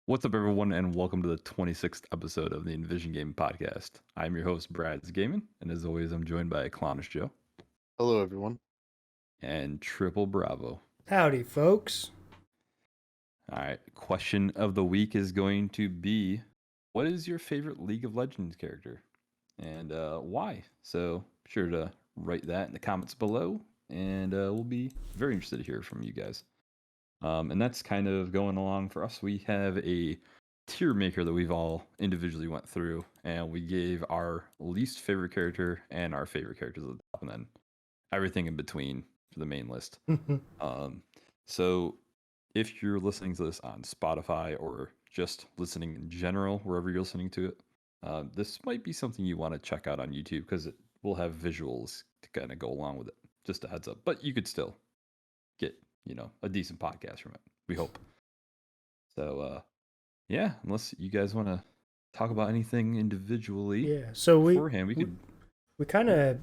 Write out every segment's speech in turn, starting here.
What's up, everyone, and welcome to the 26th episode of the Envision Game Podcast. I'm your host, Brad's Gaming, and as always, I'm joined by Clownish Joe Hello, everyone. and Triple Bravo. Howdy, folks. All right, question of the week is going to be, what is your favorite League of Legends character, and why? So, be sure to write that in the comments below, and we'll be very interested to hear from you guys. And that's kind of going along for us. We have a tier maker that we've all individually went through, and we gave our least favorite character and our favorite characters at the top, and then everything in between for the main list. So if you're listening to this on Spotify or just listening in general, wherever you're listening to it, this might be something you want to check out on YouTube because it will have visuals to kind of go along with it. Just a heads up. But you could still get, a decent podcast from it. We hope. So, yeah, unless you guys want to talk about anything individually. Yeah, so beforehand, we kind of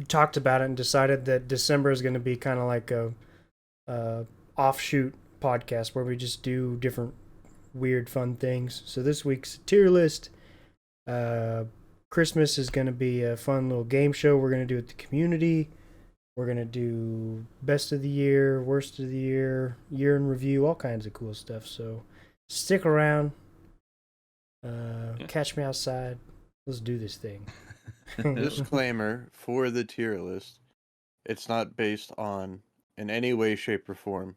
talked about it and decided that December is going to be kind of like a offshoot podcast where we just do different weird fun things. So this week's tier list. Christmas is going to be a fun little game show we're going to do with the community. We're going to do best of the year, worst of the year in review, all kinds of cool stuff. So stick around. Catch me outside. Let's do this thing. Disclaimer for the tier list. It's not based on, in any way, shape, or form,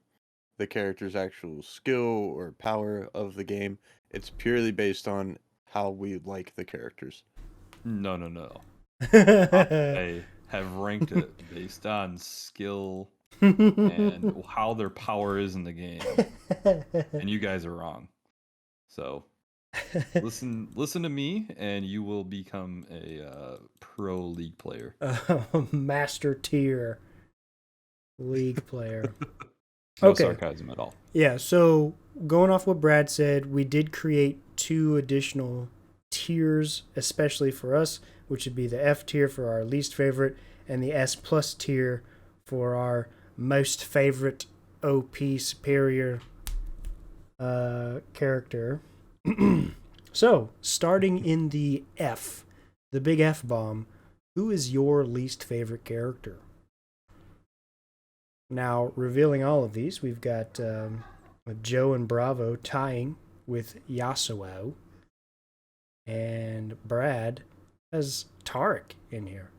the character's actual skill or power of the game. It's purely based on how we like the characters. No. I have ranked it based on skill and how their power is in the game. And you guys are wrong. So listen to me and you will become a pro League player. Master tier League player. No sarcasm at all. Yeah, so going off what Brad said, we did create 2 additional tiers, especially for us, which would be the F tier for our least favorite and the S plus tier for our most favorite OP superior character. So, starting in the F, the big F bomb, who is your least favorite character? Now, revealing all of these, we've got Joe and Bravo tying with Yasuo, and Brad has Taric in here.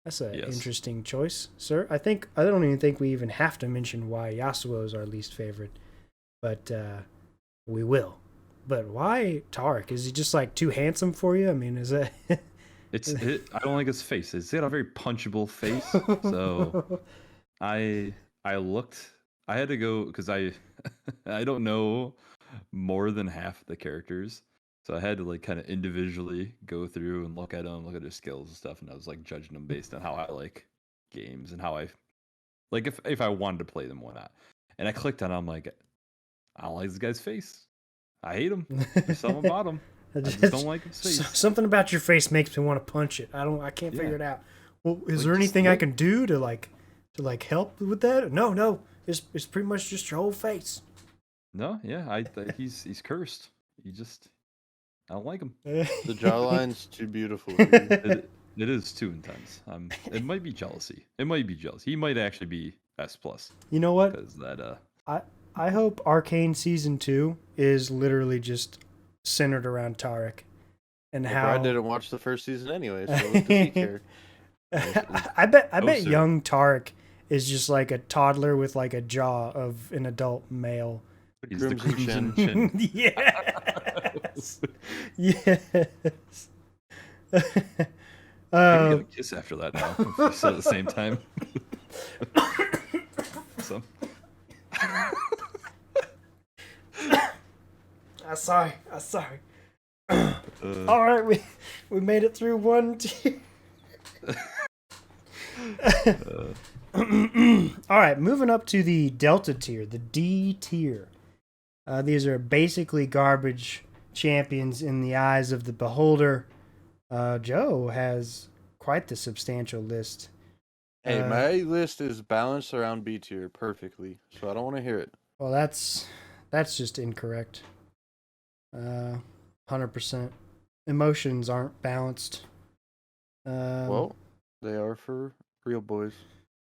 That's an interesting choice, sir. I don't even think we even have to mention why Yasuo is our least favorite, but we will. But why Taric? Is he just like too handsome for you? I mean, is that? I don't like his face. It's got a very punchable face. So I looked. I had to go because I don't know more than half the characters. So I had to like kind of individually go through and look at them, look at their skills and stuff, and I was like judging them based on how I like games and how I like if I wanted to play them or not. And I clicked on it, I'm like, I don't like this guy's face. I hate him. There's something about him. I just don't like his face. Something about your face makes me want to punch it. I can't figure it out. Well, is there anything I can do to help with that? No. It's pretty much just your whole face. No, yeah, he's cursed. I don't like him. The jawline's too beautiful. It is too intense. It might be jealousy. He might actually be S plus. You know what? Because that I hope Arcane Season 2 is literally just centered around Taric and how Brad didn't watch the first season anyway, so what does he care? I bet young Taric is just like a toddler with like a jaw of an adult male. He's the Crimson Chin. Yes. Yes. I get a kiss after that now. If we said at the same time. So. I'm sorry. All right, we made it through one tier. All right, moving up to the Delta tier, the D tier. These are basically garbage champions in the eyes of the beholder. Joe has quite the substantial list. Hey, my list is balanced around B tier perfectly, so I don't want to hear it. Well, that's just incorrect. 100%. Emotions aren't balanced. Well, they are for real boys.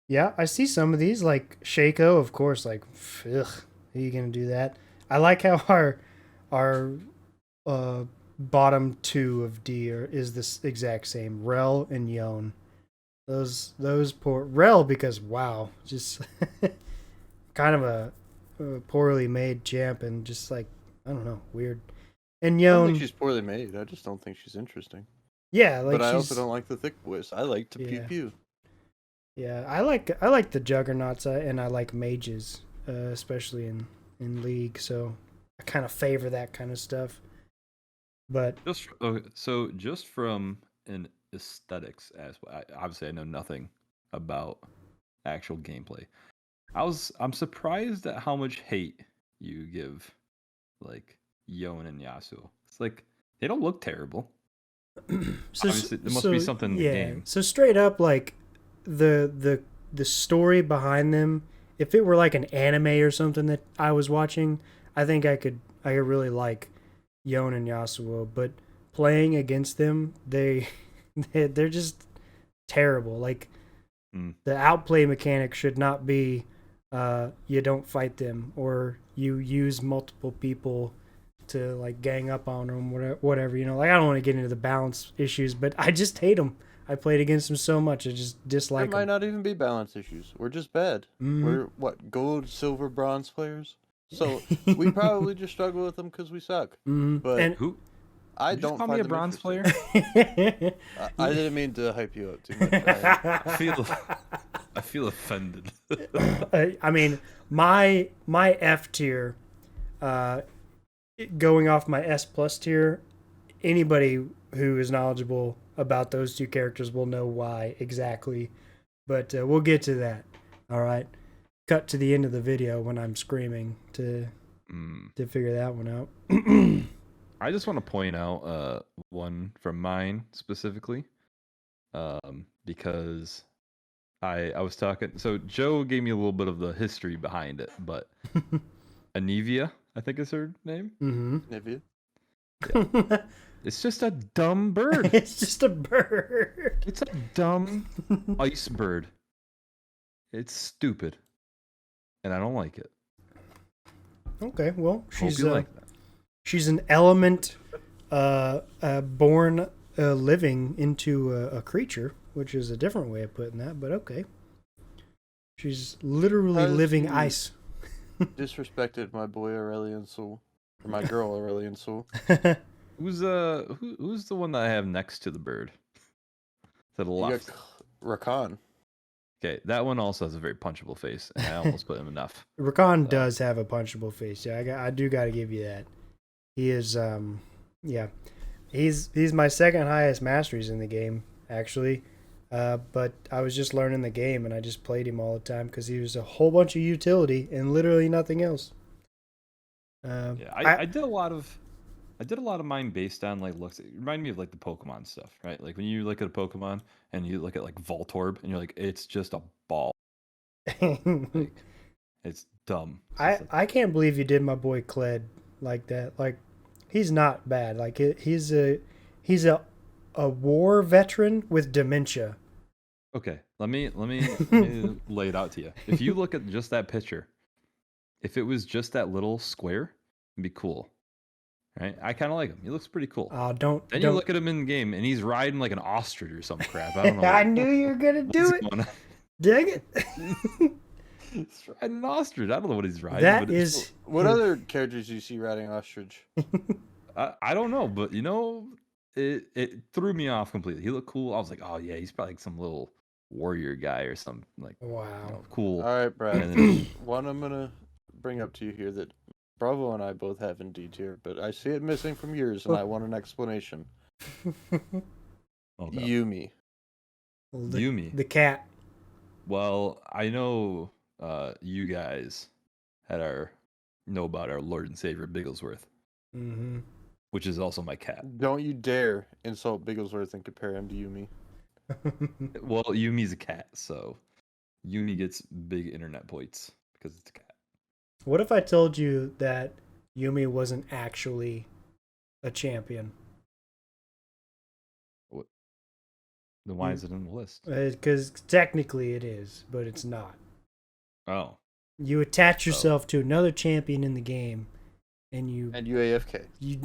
Yeah, I see some of these, like Shaco, of course, like, ugh, are you gonna do that? I like how our bottom two of D is this exact same. Rel and Yon. Those poor Rel, because wow, just kind of a poorly made champ and just like, I don't know, weird. And I don't think Yon, she's poorly made. I just don't think she's interesting. yeah, like But I she's also don't like the thick voice. I like to pew yeah. pew. Yeah, I like the juggernauts and I like mages, especially in League. So I kind of favor that kind of stuff. But So just from an aesthetics aspect, obviously I know nothing about actual gameplay. I'm surprised at how much hate you give like Yon and Yasuo. It's like they don't look terrible. Obviously, there must be something in the yeah, game. so straight up, like the story behind them. If it were like an anime or something that I was watching, I think I could really like Yon and Yasuo. But playing against them, they're just terrible. Like the outplay mechanic should not be you don't fight them or you use multiple people to like gang up on them, whatever. You know, like I don't want to get into the balance issues, but I just hate them. I played against them so much, I just There dislike might them. not even be balance issues. We're just bad. We're what, gold, silver, bronze players? So we probably just struggle with them because we suck. But And Who? I Did you just don't call find me a them bronze interesting. player? I didn't mean to hype you up too much. I feel offended. I mean, my F tier, going off my S plus tier, anybody who is knowledgeable about those two characters will know why exactly. But we'll get to that. All right. Cut to the end of the video when I'm screaming to figure that one out. I just want to point out one from mine specifically, because I was talking. So Joe gave me a little bit of the history behind it, but Anivia, I think is her name. Nivea. Yeah. It's just a dumb bird. It's just a bird. It's a dumb ice bird. It's stupid, and I don't like it. Okay, well, Hope you like that. she's an element born living into a creature, which is a different way of putting that, but okay. She's literally Has living you- ice. Disrespected my boy Aurelian Soul. Or my girl Aurelian Soul. Who's the one that I have next to the bird? To the You left. got Rakan. Okay, that one also has a very punchable face, and I almost put him enough. Rakan does have a punchable face. Yeah, I do got to give you that. He is, yeah, he's my second highest masteries in the game actually. But I was just learning the game, and I just played him all the time because he was a whole bunch of utility and literally nothing else. Yeah, I did a lot of mine based on like looks. It reminded me of like the Pokemon stuff, right? Like when you look at a Pokemon and you look at like Voltorb, and you're like, it's just a ball. Like, it's dumb. It's I can't believe you did my boy Kled like that. Like, he's not bad. Like he's a war veteran with dementia. okay, let me lay it out to you. If you look at just that picture, if it was just that little square, it'd be cool. Right? I kind of like him. He looks pretty cool. Don't. Then you look at him in game, and he's riding like an ostrich or some crap. I don't know. I knew you were gonna do it. Dang it! He's riding an ostrich. I don't know what he's riding. That but is. What other characters do you see riding ostrich? I don't know, but you know, it threw me off completely. He looked cool. I was like, oh yeah, he's probably like some little warrior guy or some like Wow. cool. All right, Brad. And then- One I'm gonna bring up to you here that Bravo and I both have in D tier, but I see it missing from yours, and I want an explanation. oh, no. Yumi. Yumi. The cat. Well, I know you guys know about our Lord and Savior Bigglesworth, which is also my cat. Don't you dare insult Bigglesworth and compare him to Yumi. Well, Yumi's a cat, so Yumi gets big internet points because it's a cat. What if I told you that Yumi wasn't actually a champion. What? Then why is it in the list? Because technically it is, but it's not. Oh. You attach yourself to another champion in the game, and you AFK. you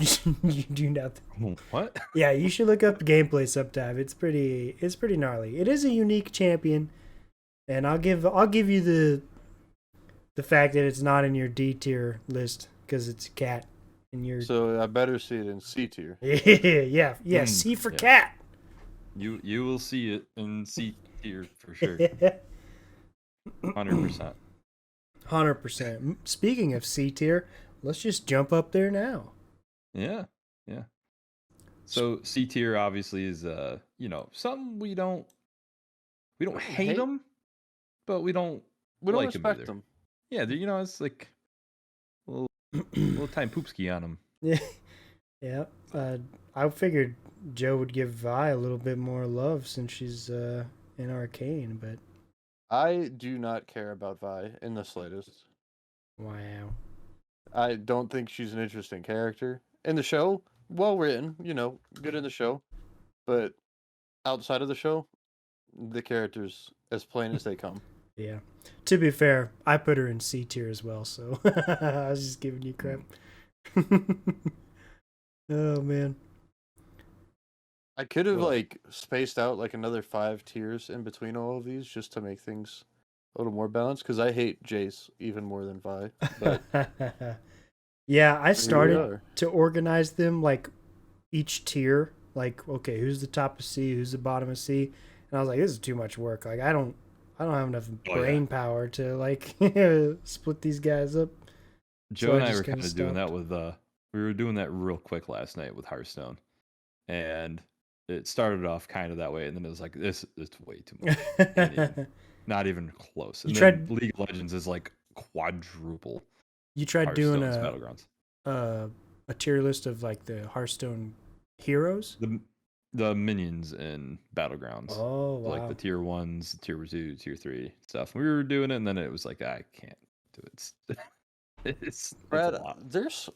do nothing. What? Yeah, you should look up gameplay sometime. It's pretty gnarly. It is a unique champion, and I'll give you the fact that it's not in your D tier list because it's a cat, and you're So I better see it in C tier. yeah. C for cat. You will see it in C tier for sure. 100%. 100%. Speaking of C tier, let's just jump up there now. Yeah. So C tier obviously is something we don't hate them, but we don't like respect them. Yeah, it's like a little tiny poopski on them. Yeah. I figured Joe would give Vi a little bit more love since she's in Arcane, but I do not care about Vi in the slightest. wow. I don't think she's an interesting character. In the show, well written, good in the show. But outside of the show, the character's as plain as they come. Yeah. To be fair, I put her in C tier as well, so I was just giving you crap. Oh man. I could have spaced out another 5 tiers in between all of these just to make things a little more balanced because I hate Jace even more than Vi. But yeah, I started to organize them each tier. Okay, who's the top of C, who's the bottom of C, and I was like, this is too much work. I don't have enough brain power to split these guys up. Joe and I were kind of doing that with we were doing that real quick last night with Hearthstone, and it started off kind of that way, and then it was like it's way too much. Not even close. And then League of Legends is quadruple. You tried doing Battlegrounds. A tier list of the Hearthstone heroes? The minions in Battlegrounds. Oh, wow. The tier 1s, tier 2, tier 3 stuff. We were doing it, and then it was like, I can't do it. It's Brad, a lot. There's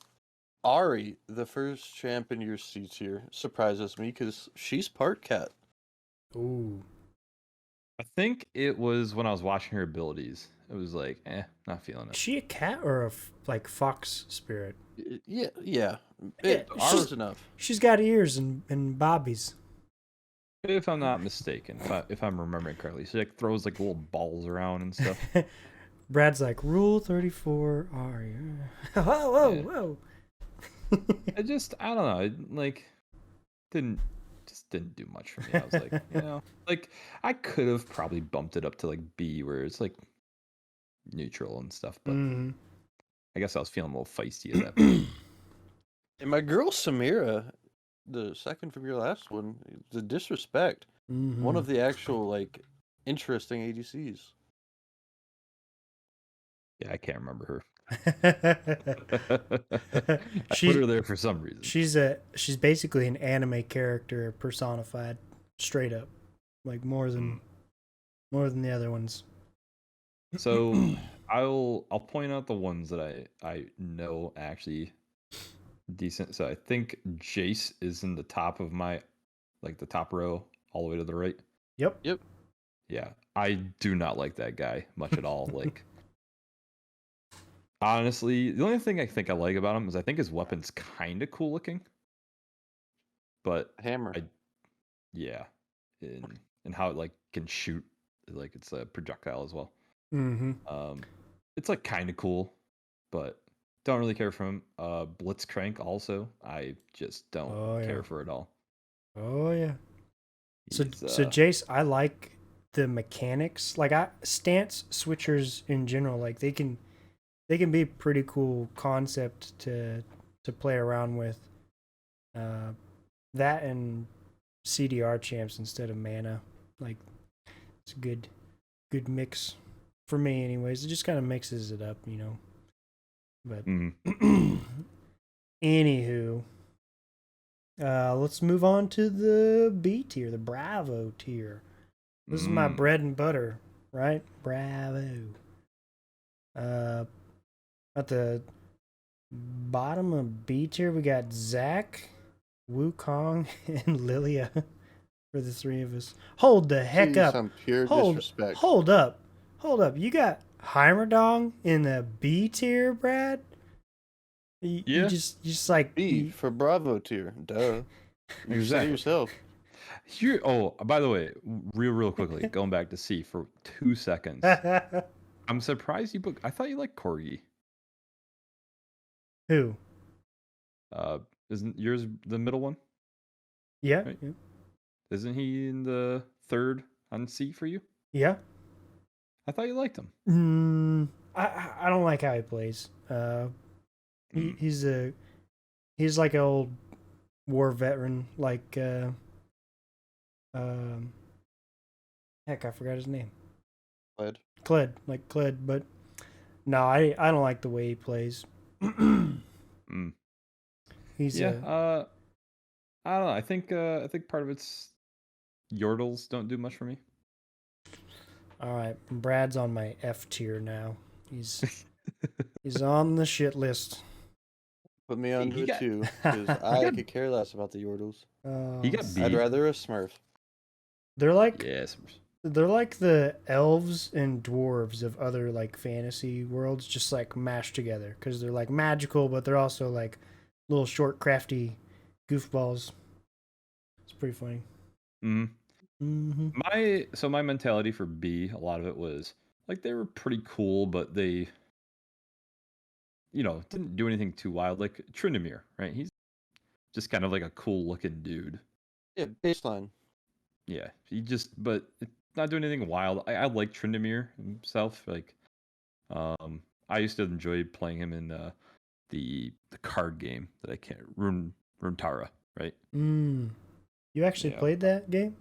Ari, the first champ in your C tier, surprises me because she's part cat. Ooh. I think it was when I was watching her abilities. It was not feeling it. Is she a cat or a fox spirit? Yeah. Ours enough. She's got ears and bobbies. If I'm not mistaken, if I'm remembering correctly, she throws little balls around and stuff. Brad's like, Rule 34 Ari. Whoa. I don't know. It didn't do much for me. I was I could have probably bumped it up to B, where it's neutral and stuff, but I guess I was feeling a little feisty at that point. And my girl Samira, the second from your last one, the disrespect. One of the actual interesting ADCs. Yeah, I can't remember her. I put her there for some reason. She's basically an anime character personified, straight up, more than the other ones. So I'll point out the ones that I know actually decent. So I think Jace is in the top of my the top row all the way to the right. Yep. Yeah, I do not like that guy much at all. Honestly, the only thing I think I like about him is I think his weapon's kind of cool looking. But hammer. Yeah, and how it can shoot it's a projectile as well. It's kind of cool, but don't really care for him. Blitzcrank also, I just don't care for it all. Oh yeah. So Jace, I like the mechanics. Stance switchers in general, they can be pretty cool concept to play around with. That and CDR champs instead of mana, it's a good mix for me. Anyways, it just kind of mixes it up, But anywho, let's move on to the B tier, the Bravo tier. This is my bread and butter, right? Bravo. At the Bottom of B tier, we got Zach, Wukong, and Lilia for the three of us. Hold the heck See up. some pure Hold disrespect. up. You got Heimerdinger in the B tier, Brad? You Yeah. just like B for Bravo tier. Duh. You said it Exactly. yourself. Here. Oh, by the way, real quickly, going back to C for 2 seconds. I'm surprised you booked. I thought you liked Corgi. Who? Isn't yours the middle one? Yeah. Right. Isn't he in the third on C for you? Yeah. I thought you liked him. I don't like how he plays. He's like an old war veteran, like heck, I forgot his name. Kled, but no, I don't like the way he plays. He's I don't know. I think part of it's Yordles don't do much for me. all right. Brad's on my F tier now. He's on the shit list. Put me on He it got- too, because I could care less about the Yordles. He got I'd beat. rather a Smurf. They're like Yes. they're like the elves and dwarves of other like fantasy worlds, just like mashed together because they're like magical, but they're also like little short, crafty goofballs. It's pretty funny. My mentality for B, a lot of it was like they were pretty cool, but they, didn't do anything too wild. Like Tryndamere, right? He's just kind of like a cool looking dude. Yeah, baseline. Yeah, but not doing anything wild. I like Tryndamere himself. Like, I used to enjoy playing him in the card game that I can't Runeterra, right? You actually played that game?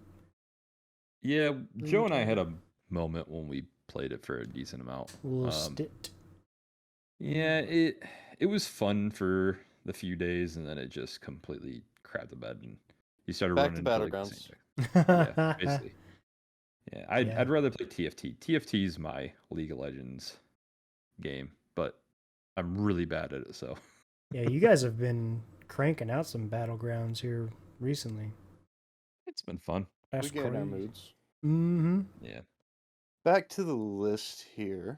Yeah, Joe and I had a moment when we played it for a decent amount. Yeah, it was fun for the few days, and then it just completely crapped the bed, and you started Back running to into like the Battlegrounds. same thing. Yeah, basically. Yeah, Yeah. I'd rather play TFT. TFT is my League of Legends game, but I'm really bad at it. So Yeah, you guys have been cranking out some battlegrounds here recently. it's been fun. We get in our moods. Yeah. Back to the list here.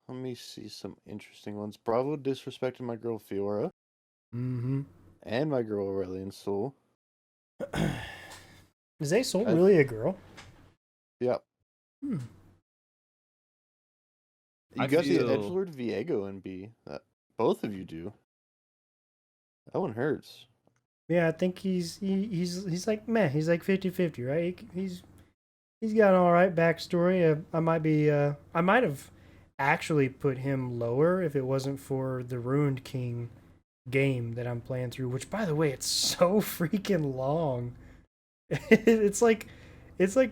Let me see some interesting ones. Bravo disrespected my girl Fiora. And my girl Aurelian Soul. Is Soul really a girl? Yep. You got the Edgelord Viego in B. Both of you do. That one hurts. Yeah, I think he's like meh. He's like 50-50, right? He's got an all right backstory. I might have actually put him lower if it wasn't for the Ruined King game that I'm playing through. Which, by the way, it's so freaking long. it's like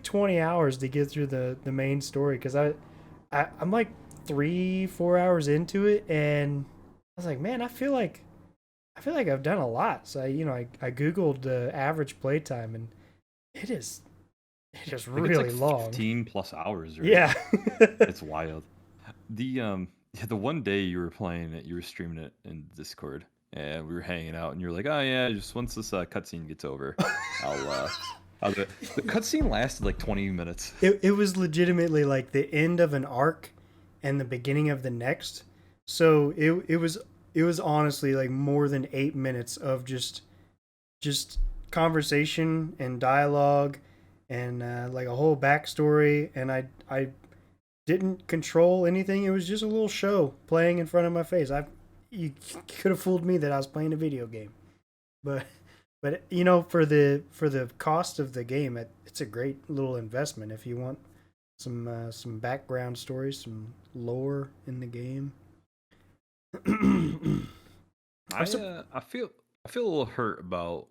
20 hours to get through the main story because I'm like 3-4 hours into it, and I was like, man, I feel like I've done a lot. So I googled the average playtime, and it is really long. 15 plus hours, right? Yeah. It's wild. The one day you were playing it, you were streaming it in Discord, and we were hanging out, and you're like, oh yeah, just once this cutscene gets over, I'll do it. The cutscene lasted like 20 minutes. It was legitimately like the end of an arc and the beginning of the next. So it was honestly like more than 8 minutes of just conversation and dialogue and like a whole backstory, and I didn't control anything. It was just a little show playing in front of my face. You could have fooled me that I was playing a video game, but for the cost of the game, it's a great little investment if you want some background stories, some lore in the game. I feel a little hurt about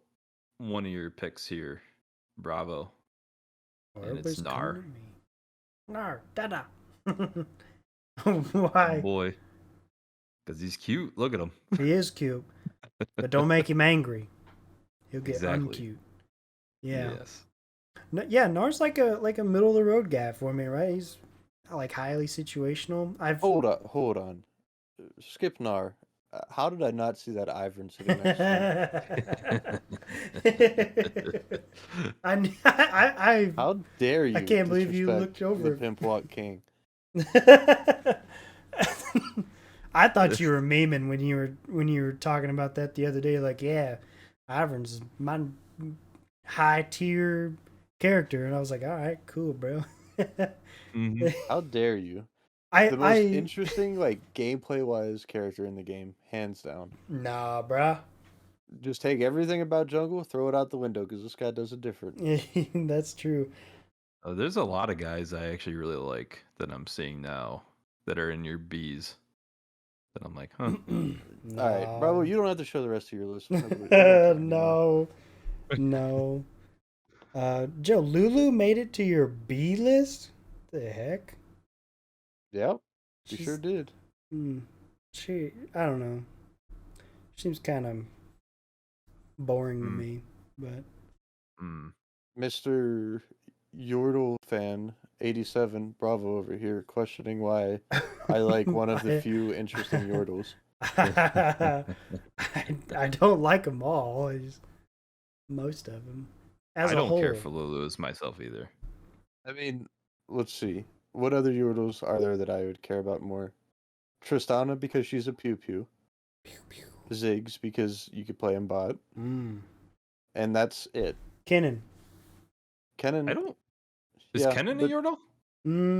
one of your picks here, Bravo. And it's Gnar. Gnar, dada. Why? Oh boy. Because he's cute. Look at him. He is cute. But don't make him angry. He'll get uncute. Yeah. Yes. Yeah, Gnar's like a middle of the road guy for me, right? He's like highly situational. Hold on. Skip Gnar. How did I not see that Ivern sitting next to I him? How dare you can't believe you disrespect looked over. the Pimp Walk King? I thought you were memeing when you were talking about that the other day. Like, yeah, Ivern's my high tier character, and I was like, all right, cool, bro. Mhm. How dare you? I The most interesting, like, gameplay-wise character in the game, hands down. nah, bruh. Just take everything about jungle, throw it out the window, because this guy does it different. That's true. There's a lot of guys I actually really like that I'm seeing now that are in your Bs. That I'm like, huh. No. All right, Bravo, you don't have to show the rest of your list. We don't care anymore. No. Joe, Lulu made it to your B list? The heck? Yep, you She's, sure did. I don't know. Seems kind of boring to Mm. me, but Mr. Yordle fan 87, Bravo over here, questioning why I like one of the few interesting Yordles. I don't like them all. Most of them. As I a don't whole. care for Lulu as myself either. I mean, let's see. What other Yordles are there that I would care about more? Tristana, because she's a pew pew. Ziggs, because you could play him bot. And that's it. Kennen. Kennen. I don't. Is yeah, Kennen a Yordle?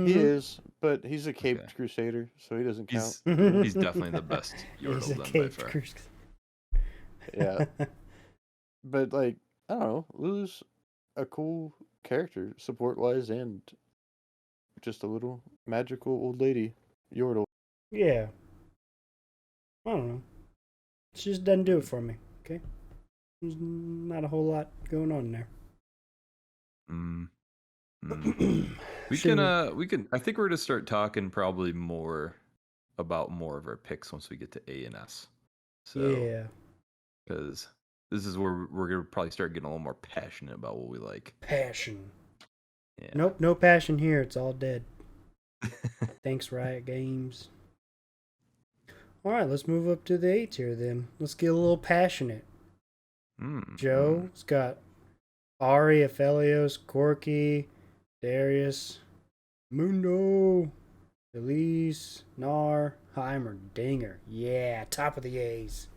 He is, but he's a caped crusader, so he doesn't count. He's definitely the best Yordle then by far. Yeah. But, like, I don't know. Lulu's a cool character, support-wise, and just a little magical old lady Yordle. Yeah. I don't know. She just doesn't do it for me, okay? There's not a whole lot going on there. We can I think we're gonna start talking probably more about more of our picks once we get to A and S. So yeah. Because this is where we're gonna probably start getting a little more passionate about what we like. Passion. Yeah. Nope, no passion here. It's all dead. Thanks, Riot Games. All right, let's move up to the A tier then. Let's get a little passionate. Joe's got Ari, Aphelios, Corky, Darius, Mundo, Elise, Nar, Heimerdinger. Yeah, top of the A's.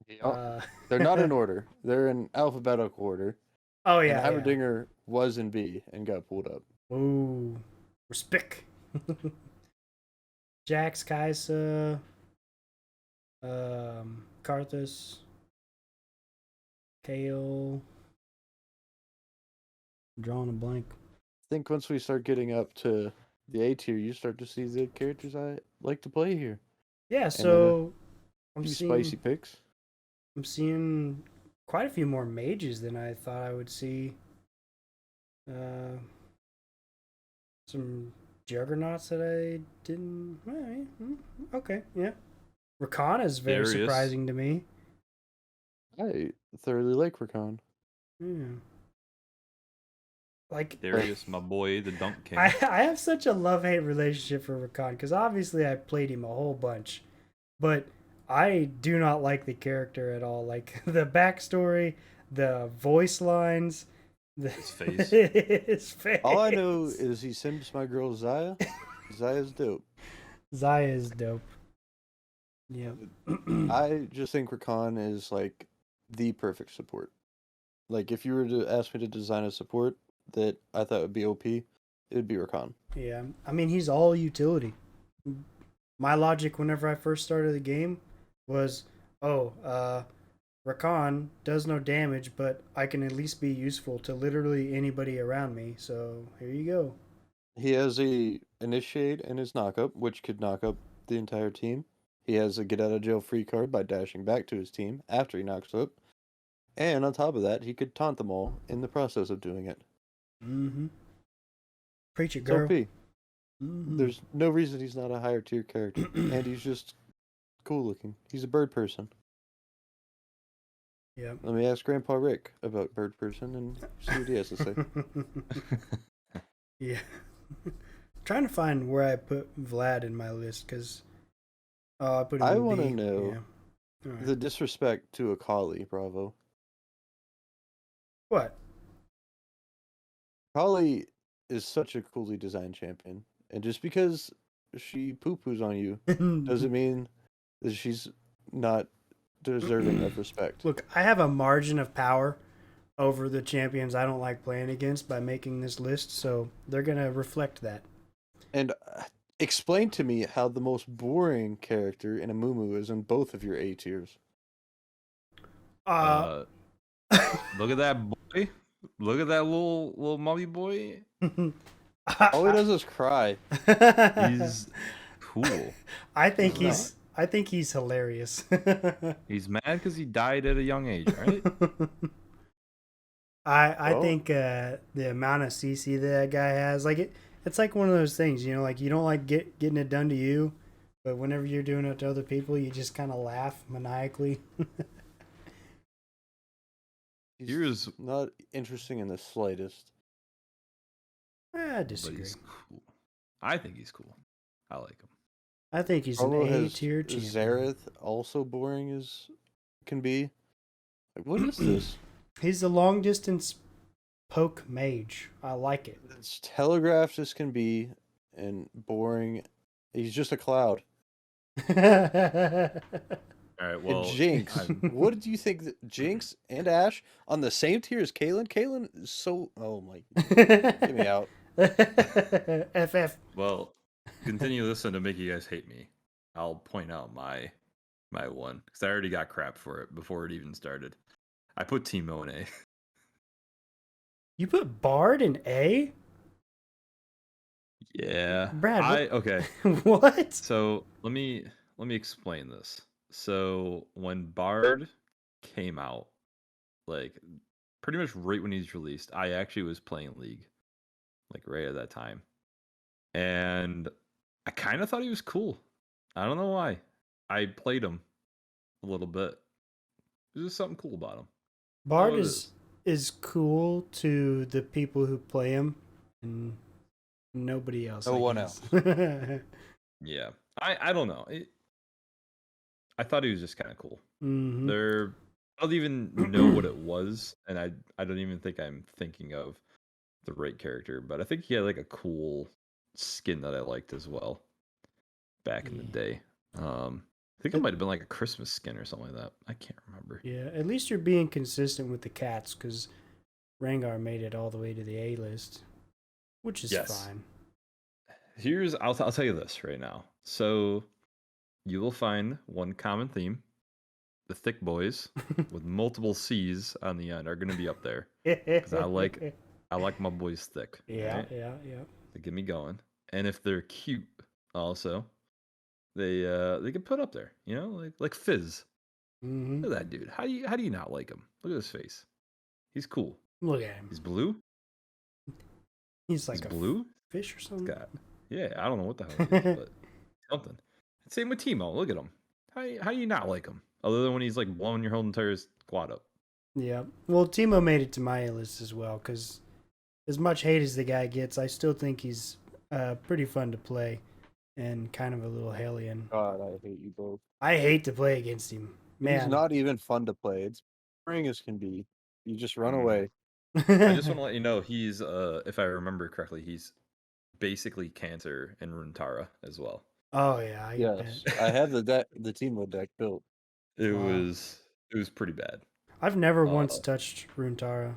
They're not in order. They're in alphabetical order. Oh, yeah. And Heimerdinger was in B and got pulled up. Ooh. Respect. Jax, Kaisa, Karthus, Kale. I'm drawing a blank. I think once we start getting up to the A tier, you start to see the characters I like to play here. Yeah, so I'm seeing spicy picks. I'm seeing quite a few more mages than I thought I would see. Some juggernauts that I didn't. Okay, yeah. Rakan is very surprising to me. I thoroughly like Rakan. Yeah. Like Darius, my boy, the Dunk King. I have such a love-hate relationship for Rakan because obviously I played him a whole bunch, but I do not like the character at all. Like the backstory, the voice lines, his face. His face. All I know is he sends my girl Zaya. Zaya's dope. Zaya is dope. Yeah. I just think Rakan is like the perfect support. Like if you were to ask me to design a support that I thought would be OP, it would be Rakan. Yeah, I mean he's all utility. My logic whenever I first started the game was, Rakan does no damage, but I can at least be useful to literally anybody around me. So here you go. He has a initiate and his knockup, which could knock up the entire team. He has a get out of jail free card by dashing back to his team after he knocks up. And on top of that, he could taunt them all in the process of doing it. Preach it, girl. There's no reason he's not a higher tier character. And he's just cool looking. He's a bird person. Yeah. Let me ask Grandpa Rick about bird person and see what he has to say. Yeah. Trying to find where I put Vlad in my list because I put him in I want to B. know All right. The disrespect to Akali, Bravo. What? Akali is such a coolly designed champion, and just because she poo-poos on you doesn't mean that she's not deserving of respect. Look, I have a margin of power over the champions I don't like playing against by making this list, so they're gonna reflect that. And explain to me how the most boring character in a Mumu is in both of your A tiers. Uh, Look at that boy. Look at that little mummy boy. All he does is cry. He's cool. I think He's he's hilarious. He's mad because he died at a young age, right? I Well- think the amount of CC that guy has, like it's like one of those things, you know, like you don't like getting it done to you, but whenever you're doing it to other people, you just kind of laugh maniacally. He's Here's not interesting in the slightest. I but disagree. he's cool. I think he's cool. I like him. I think he's an Bravo A has tier champion. Zareth, also boring as can be. Like, what is this? He's the long distance poke mage. I like it. It's telegraphed as can be and boring. He's just a cloud. All right. And Well, Jinx. I'm- What did you think that Jinx and Ash on the same tier as Kaylin? Kaylin is so. Oh my. Get me out. FF. well, continue this one to make you guys hate me. I'll point out my one because I already got crap for it before it even started. I put Timo in A. You put Bard in A? Yeah. Brad, Okay. What? So let me explain this. So when Bard came out, like pretty much right when he's released, I actually was playing League, like right at that time, and I kind of thought he was cool. I don't know why. I played him a little bit. There's just something cool about him. Bard what it is cool to the people who play him, and nobody else. No I one guess. Yeah, I don't know. I thought he was just kind of cool. Mhm. I don't even know what it was, and I don't even think I'm thinking of the right character, but I think he had like a cool skin that I liked as well back in the Yeah. day. I think it might have been like a Christmas skin or something like that. I can't remember. Yeah, at least you're being consistent with the cats, because Rengar made it all the way to the A list, which is Yes. fine. I'll tell you this right now. So you will find one common theme: the thick boys with multiple C's on the end are going to be up there. I like my boys thick. Yeah, right? yeah. They get me going. And if they're cute, also, they get put up there. You know, like Fizz. Mm-hmm. Look at that dude. How do you not like him? Look at his face. He's cool. Look at him. He's blue. He's like He's a blue. fish or something. God. Yeah, I don't know what the hell it is, but something. Same with Timo. Look at him. How do you not like him? Other than when he's like blowing your whole entire squad up. Yeah. Well, Timo made it to my list as well, because as much hate as the guy gets, I still think he's pretty fun to play and kind of a little hellion. God, I hate you both. I hate to play against him. Man. He's not even fun to play. It's boring as can be. You just run Mm. away. I just want to let you know he's if I remember correctly, he's basically Cancer and Runeterra as well. Oh, yeah. I Yes, bet. I have the Teemo deck built. It Wow. was pretty bad. I've never once touched Runeterra.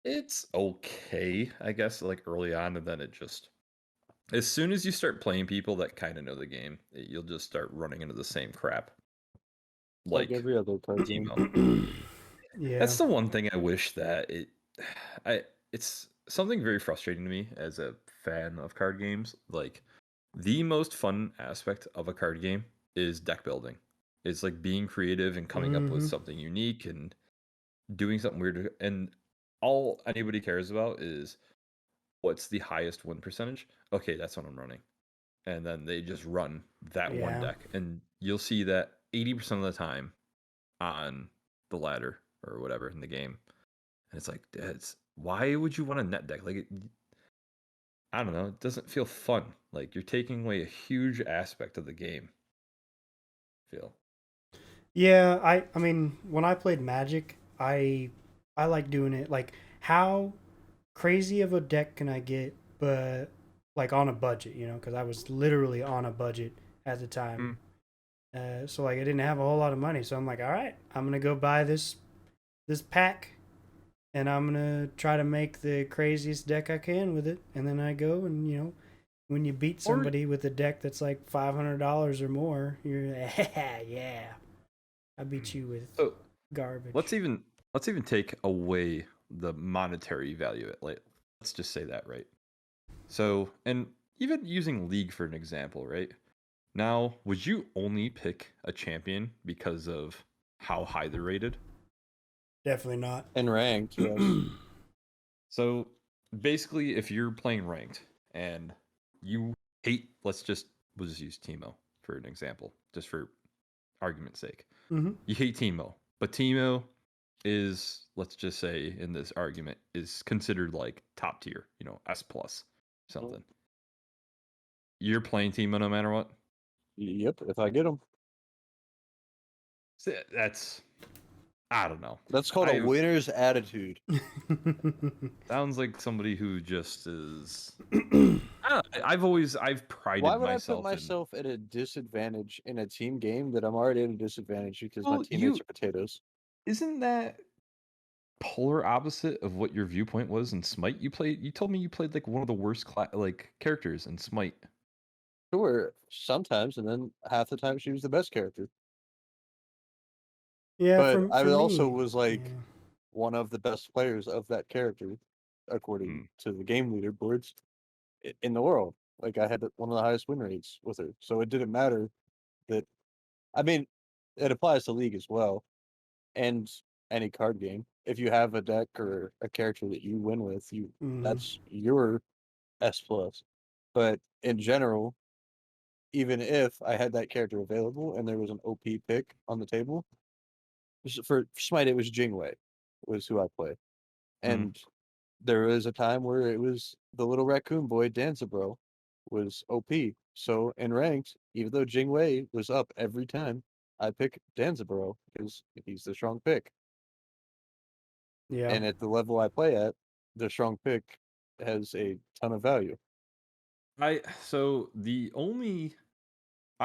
It's okay, I guess, like early on, and then it just as soon as you start playing people that kind of know the game, you'll just start running into the same crap. Like every other card game. Teemo. Yeah. That's the one thing I wish that it's something very frustrating to me as a fan of card games. Like the most fun aspect of a card game is deck building. It's like being creative and coming up with Mhm. something unique and doing something weird. And all anybody cares about is what's the highest win percentage. Okay, that's what I'm running. And then they just run that one Yeah. deck. And you'll see that 80% of the time on the ladder or whatever in the game. And it's like, why would you want a net deck? Like, I don't know. It doesn't feel fun. Like you're taking away a huge aspect of the game feel. Yeah, I mean, when I played Magic, I like doing it like how crazy of a deck can I get, but like on a budget, because I was literally on a budget at the time. Mm. So like I didn't have a whole lot of money, so I'm like, all right, I'm gonna go buy this pack, and I'm gonna try to make the craziest deck I can with it, and then I go and when you beat Or somebody with a deck that's like $500 or more, you're like, yeah, I beat you with so garbage. let's even take away the monetary value. Like, let's just say that, right? So, and even using League for an example, right? Now, would you only pick a champion because of how high they're rated? Definitely not. In ranked, yes. So basically, if you're playing ranked and you hate, we'll just use Teemo for an example, just for argument's sake. Mm-hmm. You hate Teemo, but Teemo is, let's just say in this argument, is considered like top tier, S plus something. You're playing Teemo no matter what. Yep, if I get them. That's, I don't know. That's called a I winner's attitude. sounds like somebody who just is. I've prided Why would I myself put myself at a disadvantage in a team game that I'm already at a disadvantage because my Well, teammates are potatoes? isn't that polar opposite of what your viewpoint was in Smite? You told me you played like one of the worst characters in Smite. Sure, sometimes, and then half the time she was the best character. Yeah, But I for also me, was like yeah. one of the best players of that character, according Mm. to the game leaderboards in the world. Like I had one of the highest win rates with her, so it didn't matter that. I mean, it applies to League as well, and any card game. If you have a deck or a character that you win with, Mhm. that's your S plus. But in general, even if I had that character available and there was an OP pick on the table, for Smite it was Jingwei, was who I play, Mm. and there was a time where it was the little raccoon boy Danzabro was OP. So in ranked, even though Jingwei was up every time, I pick Danzabro because he's the strong pick. Yeah. And at the level I play at, the strong pick has a ton of value. I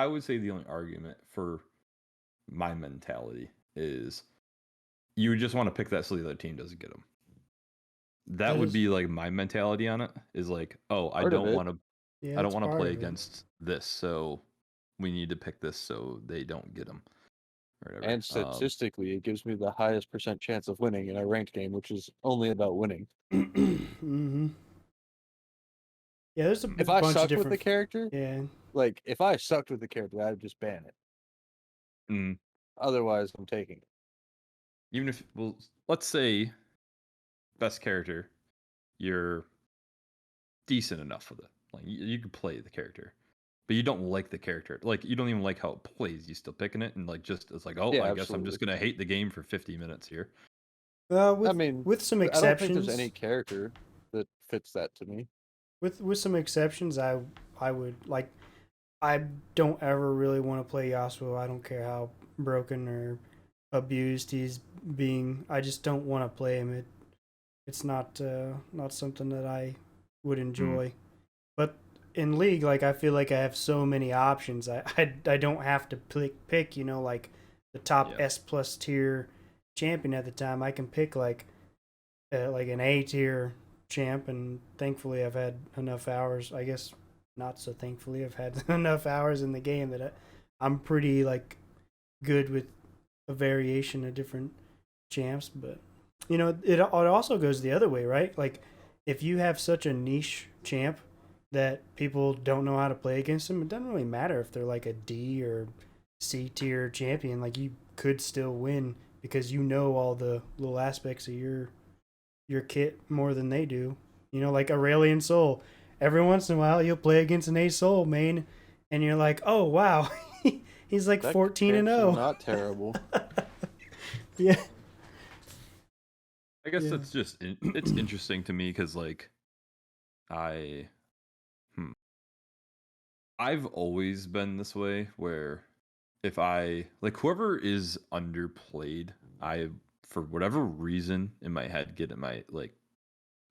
would say the only argument for my mentality is you would just want to pick that so the other team doesn't get them. That That would is, be like my mentality on it. Is like, oh, Part of it, yeah, I don't that's want to part play of it. against this, so we need to pick this so they don't get them or whatever. and statistically, it gives me the highest percent chance of winning in a ranked game, which is only about winning. Mm-hmm. Yeah, there's a If I bunch of sucked with the different. character, Yeah. like if I sucked with the character, I would just ban it. Mm, Otherwise, I'm taking it. even if, well, let's say best character, you're decent enough with it. Like you can play the character, but you don't like the character. Like you don't even like how it plays. You still picking it, and like just it's like, oh, Yeah, I guess I'm just absolutely. gonna hate the game for 50 minutes here. I With mean, with some I don't think there's any exceptions, character that fits that to me. with some exceptions, I would like. I don't ever really want to play Yasuo. I don't care how broken or abused he's being. I just don't want to play him. It's not something that I would Mm, enjoy. But in League, like I feel like I have so many options. I don't have to pick like the top yeah. S plus tier champion at the time. I can pick like an A tier champ, and thankfully I've had enough hours. I guess not so thankfully I've had enough hours in the game that I'm pretty like good with a variation of different champs. But it also goes the other way, right? Like if you have such a niche champ that people don't know how to play against them, it doesn't really matter if they're like a D or C tier champion. Like you could still win because you know all the little aspects of your kit more than they do. Like Aurelian Soul. Every once in a while, you'll play against an A Soul main, and you're like, oh wow, he's like That 14 and camp's 0. not terrible. Yeah, I guess yeah. that's just it's interesting to me because like I, hmm, I've always been this way where if I like whoever is underplayed, I for whatever reason in my head get in my like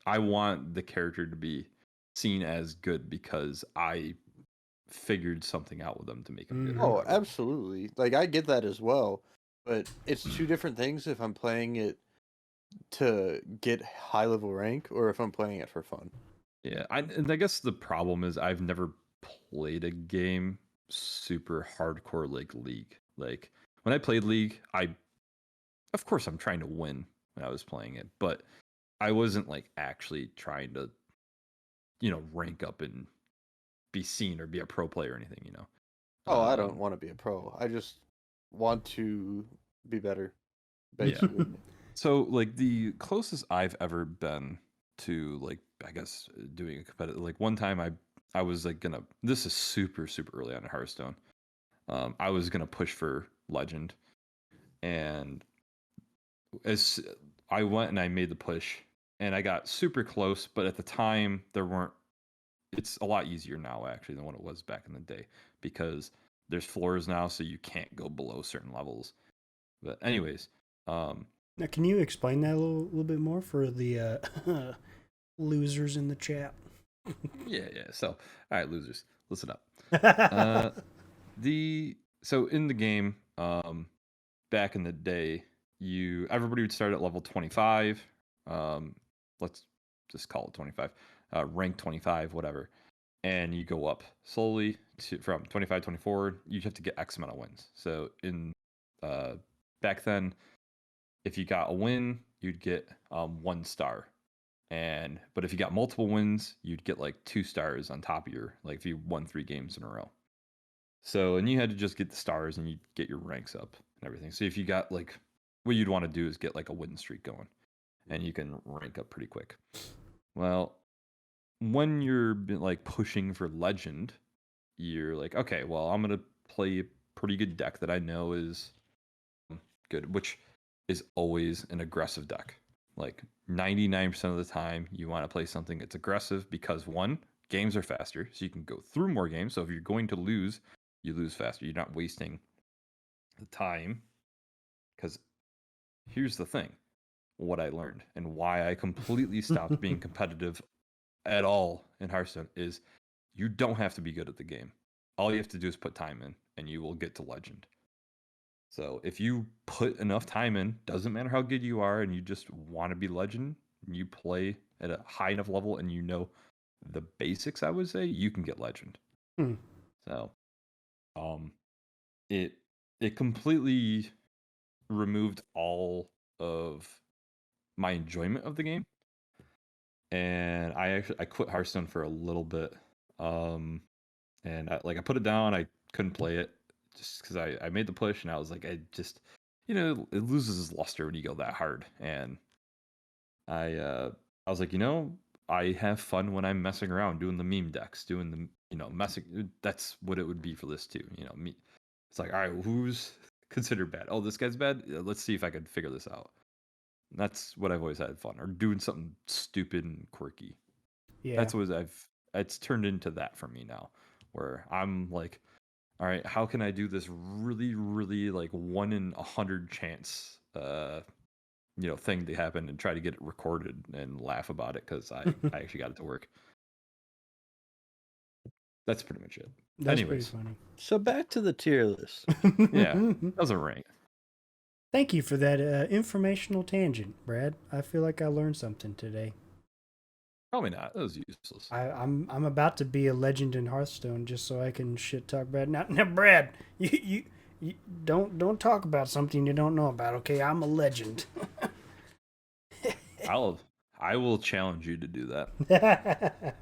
I want the character to be seen as good because I figured something out with them to make them good. Or Oh, whatever. absolutely. Like I get that as well, but it's two different things if I'm playing it to get high level rank or if I'm playing it for fun. Yeah, and I guess the problem is I've never played a game super hardcore like League. Like when I played League, of course I'm trying to win when I was playing it, but I wasn't like actually trying to, rank up and be seen or be a pro player or anything, Oh, I don't Um, want to be a pro. I just want to be better, yeah. basically. So like the closest I've ever been to like I guess doing a competitive like one time I was like gonna this is super super early on in Hearthstone. I was gonna push for Legend, and as I went and I made the push, and I got super close, but at the time there weren't. It's a lot easier now actually than what it was back in the day because there's floors now, so you can't go below certain levels. But anyways, um, Now, can you explain that a little bit more for the losers in the chat? yeah. So all right, losers, listen up. So in the game, back in the day, everybody would start at level 25. Let's just call it 25. Rank 25, whatever. And you go up slowly from 25, 24. You have to get X amount of wins. So uh, back then, if you got a win, you'd get 1 star. But if you got multiple wins, you'd get like 2 stars on top of like if you won 3 games in a row. So, and you had to just get the stars and you get your ranks up and everything. So if you got like, what you'd want to do is get like a win streak going and you can rank up pretty quick. Well, when you're like pushing for legend, you're like, okay, well, I'm going to play a pretty good deck that I know is good, which is always an aggressive deck. Like 99% of the time, you want to play something that's aggressive because one, games are faster, so you can go through more games. So if you're going to lose, you lose faster. You're not wasting the time. Because here's the thing what I learned and why I completely stopped being competitive at all in Hearthstone is you don't have to be good at the game. All you have to do is put time in and you will get to legend. So if you put enough time in, doesn't matter how good you are, and you just want to be legend, and you play at a high enough level, and you know the basics, I would say you can get legend. So, it it completely removed all of my enjoyment of the game, and I quit Hearthstone for a little bit, and I put it down. I couldn't play it just because I made the push and I was like, I just, it loses its luster when you go that hard. And I was like, I have fun when I'm messing around doing the meme decks, doing the, messing. That's what it would be for this too. Me. It's like, all right, who's considered bad? Oh, this guy's bad. Let's see if I could figure this out. That's what I've always had fun, or doing something stupid and quirky. Yeah. That's what it's turned into that for me now, where I'm like, all right, how can I do this really, really like 1 in 100 chance, thing to happen and try to get it recorded and laugh about it because I actually got it to work. That's pretty much it. That's Anyways, pretty funny. So back to the tier list. yeah, doesn't rank. Thank you for that informational tangent, Brad. I feel like I learned something today. Probably not. That was useless. I'm about to be a legend in Hearthstone just so I can shit talk Brad. Now Brad, you don't talk about something you don't know about. Okay, I'm a legend. I will challenge you to do that.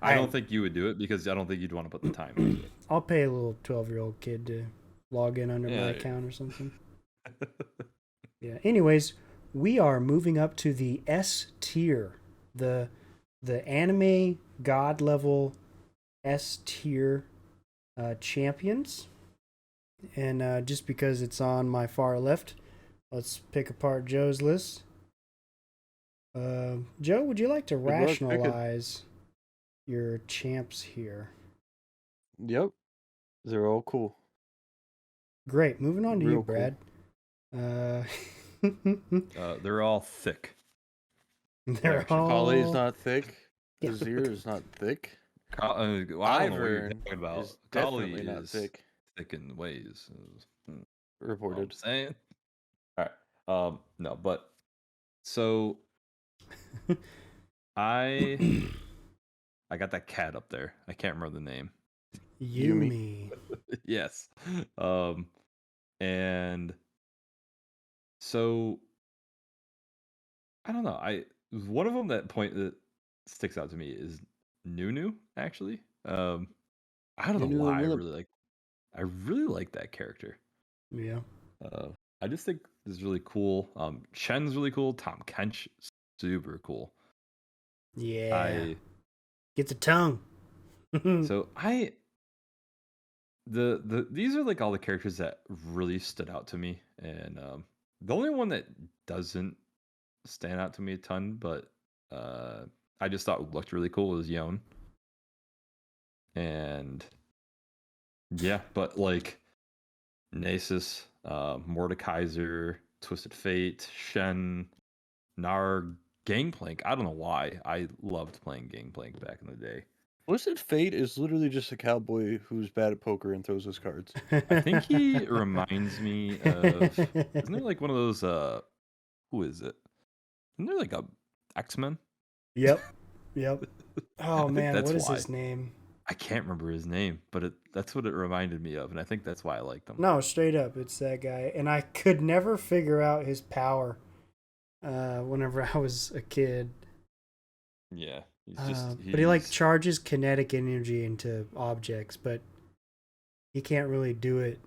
I don't think you would do it because I don't think you'd want to put the time into it. I'll pay a little 12-year-old kid to log in under my Yeah. account or something. Yeah. Anyways, we are moving up to the S tier, the anime god level S tier champions. And just because it's on my far left, let's pick apart Joe's list. Joe, would you like to Good luck picking. rationalize your champs here? Yep. They're all cool. Great. Moving on to you, Real cool. Brad. They're all thick. They're Kali's all. not thick. Yeah. Azir is not thick. Well, I don't know what you're Ivern talking about. is Kali definitely not is thick. thick in ways. Know what I'm Reported. saying. All right. No, but so I got that cat up there. I can't remember the name. Yumi. Yes. And so I don't know. One of them that sticks out to me is Nunu. Actually, I don't know Nunu why and I really like that character. Yeah. I just think this is really cool. Shen's really cool. Tom Kench, super cool. Yeah. Get the tongue. So these are like all the characters that really stood out to me, and the only one that doesn't stand out to me a ton, but I just thought looked really cool was Yon. And yeah, but like Nasus, Mordekaiser, Twisted Fate, Shen, Nar, Gangplank. I don't know why. I loved playing Gangplank back in the day. Twisted Fate is literally just a cowboy who's bad at poker and throws his cards. I think he reminds me of. Isn't there like one of those? Who is it? Isn't there like a X-Men? Yep. Oh I think man, that's what is why. his name? I can't remember his name, but that's what it reminded me of, and I think that's why I liked him. No, straight up, it's that guy. And I could never figure out his power whenever I was a kid. Yeah, but he like charges kinetic energy into objects, but he can't really do it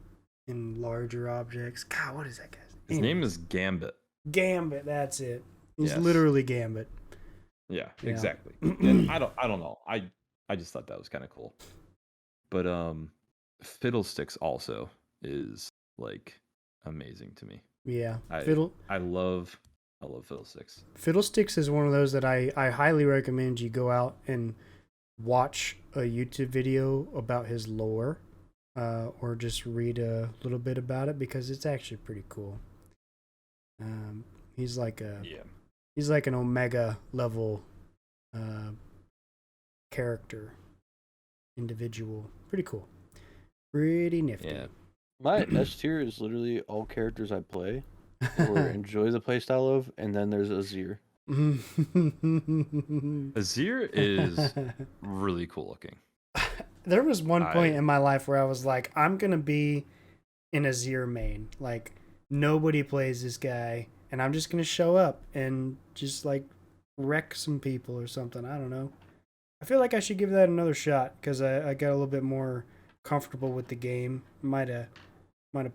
in larger objects. God, what is that guy's His name is Gambit. Gambit, that's it. He's Yes. literally Gambit. Yeah, exactly. And I don't know. I just thought that was kind of cool. But Fiddlesticks also is like amazing to me. Yeah. I love Fiddlesticks. Fiddlesticks is one of those that I highly recommend you go out and watch a YouTube video about his lore, or just read a little bit about it, because it's actually pretty cool. He's like an Omega level character, individual. Pretty cool. Pretty nifty. Yeah. My S tier is literally all characters I play or enjoy the playstyle of, and then there's Azir. Azir is really cool looking. There was one point in my life where I was like, I'm gonna be an Azir main. Like, nobody plays this guy, and I'm just gonna show up and just like wreck some people or something. I don't know. I feel like I should give that another shot, because I got a little bit more comfortable with the game. Might have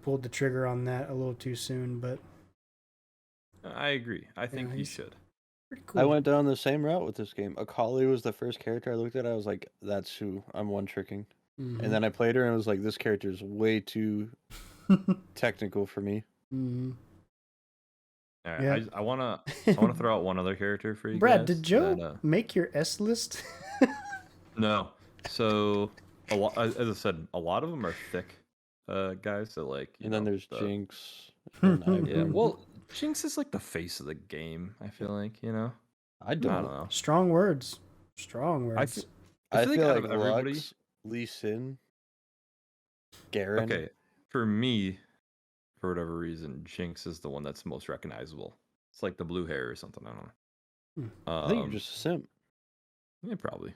pulled the trigger on that a little too soon, but I agree. I think you should. Pretty cool. I went down the same route with this game. Akali was the first character I looked at. I was like, that's who I'm one-tricking. Mm-hmm. And then I played her and I was like, this character is way too technical for me. Mm-hmm. All right, I want to throw out one other character for you Brad, guys. did Joe make your S list? No. So, as I said, a lot of them are thick guys. So like, and then there's Jinx. And yeah. Well, Jinx is like the face of the game. I feel like, I don't know. Strong words. I feel like like out of everybody, Lux, Lee Sin, Garen. Okay, for me, for whatever reason, Jinx is the one that's most recognizable. It's like the blue hair or something. I don't know. I think you're just a simp. Yeah, probably.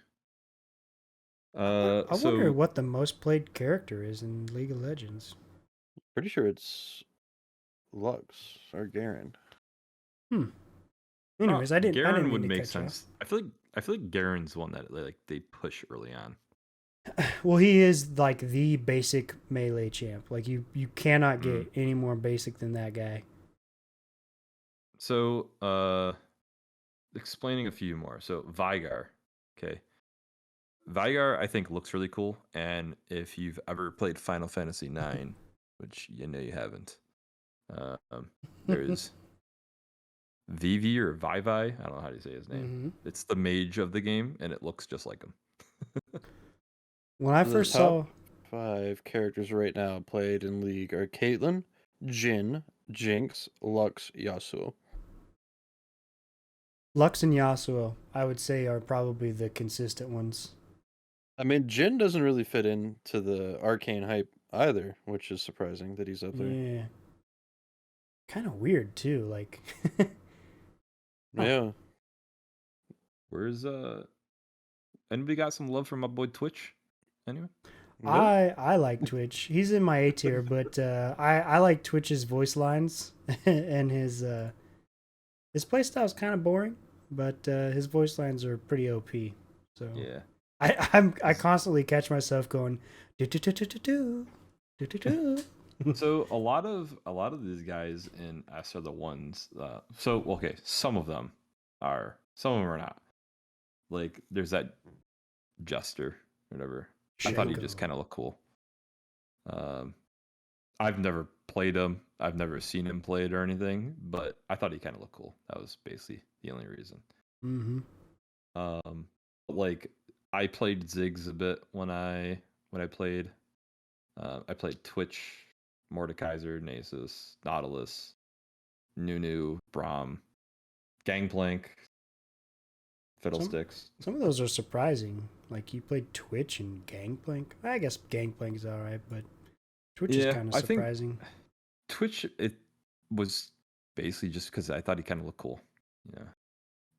I wonder what the most played character is in League of Legends. Pretty sure it's Lux or Garen. Anyways, I didn't. Garen I didn't would mean to make cut you sense. I feel like Garen's one that like they push early on. Well, he is like the basic melee champ. Like you cannot get any more basic than that guy. So, explaining a few more. So Vigar, okay. Vigar, I think, looks really cool, and if you've ever played Final Fantasy IX, which you haven't, there's Vivi or Vivi. I don't know how to say his name. Mm-hmm. It's the mage of the game, and it looks just like him. When I first saw 5 characters right now played in League are Caitlyn, Jhin, Jinx, Lux, Yasuo. Lux and Yasuo, I would say, are probably the consistent ones. I mean, Jhin doesn't really fit into the arcane hype either, which is surprising that he's up there. Yeah. Kind of weird too. Like, Yeah. Where's anybody got some love for my boy Twitch? Anyway? Nope. I like Twitch. He's in my A tier, but I like Twitch's voice lines and his playstyle is kind of boring, but his voice lines are pretty OP. So Yeah. I constantly catch myself going do do do do do do do do do. So a lot of these guys in S are the ones. So okay, some of them are not. Like there's that Jester, whatever. I thought he just Shaco. kind of looked cool. I've never played him. I've never seen him played or anything, but I thought he kind of looked cool. That was basically the only reason. Mm-hmm. Like I played Ziggs a bit when I played. I played Twitch, Mordekaiser, Nasus, Nautilus, Nunu, Braum, Gangplank, Fiddlesticks. Some of those are surprising. Like you played Twitch and Gangplank. I guess Gangplank is alright, but Twitch is kind of surprising. Twitch, it was basically just because I thought he kind of looked cool. Yeah,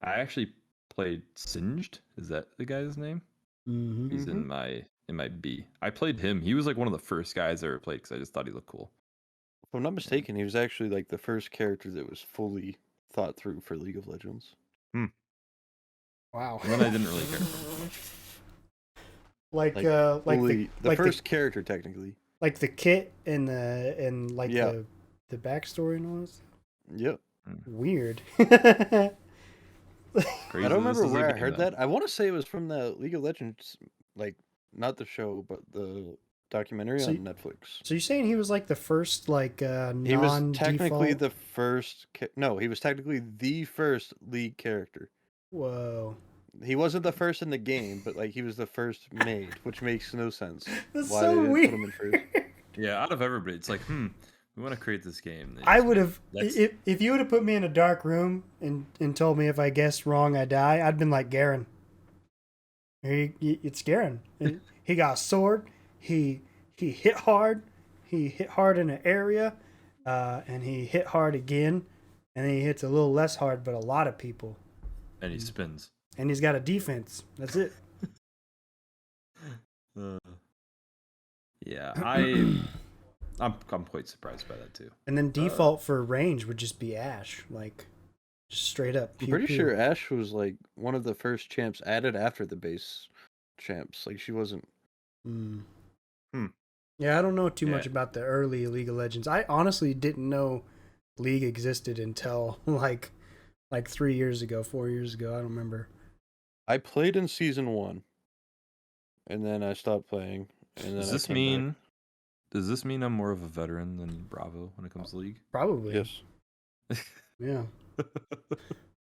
I actually played Singed. Is that the guy's name? Mm-hmm. He's in my B. I played him. He was like one of the first guys I ever played because I just thought he looked cool. If I'm not mistaken, he was actually like the first character that was fully thought through for League of Legends. Wow. And then I didn't really care. Like first character technically. Like the kit and the backstory and all this. Yep. Weird. Crazy I don't remember where I heard that. I want to say it was from the League of Legends, like not the show, but the documentary on Netflix. So you're saying he was like the first non-default? He was technically the first. No, he was technically the first League character. Whoa. He wasn't the first in the game, but like he was the first made, which makes no sense. That's why so they didn't weird. Put him in first. Yeah, out of everybody, it's like, we want to create this game. I would have, if you would have put me in a dark room and told me if I guessed wrong I die, I'd been like Garen. It's Garen. He got a sword. He hit hard. He hit hard in an area, and he hit hard again, and then he hits a little less hard, but a lot of people. And he spins. And he's got a defense. That's it. Yeah, I'm quite surprised by that too. And then default for range would just be Ashe, like just straight up. I'm pretty sure Ashe was like one of the first champs added after the base champs. Like she wasn't. Yeah, I don't know too much about the early League of Legends. I honestly didn't know League existed until like 3 years ago, 4 years ago. I don't remember. I played in season 1, and then I stopped playing. And then Does this mean I'm more of a veteran than Bravo when it comes to League? Probably. Yes. Yeah.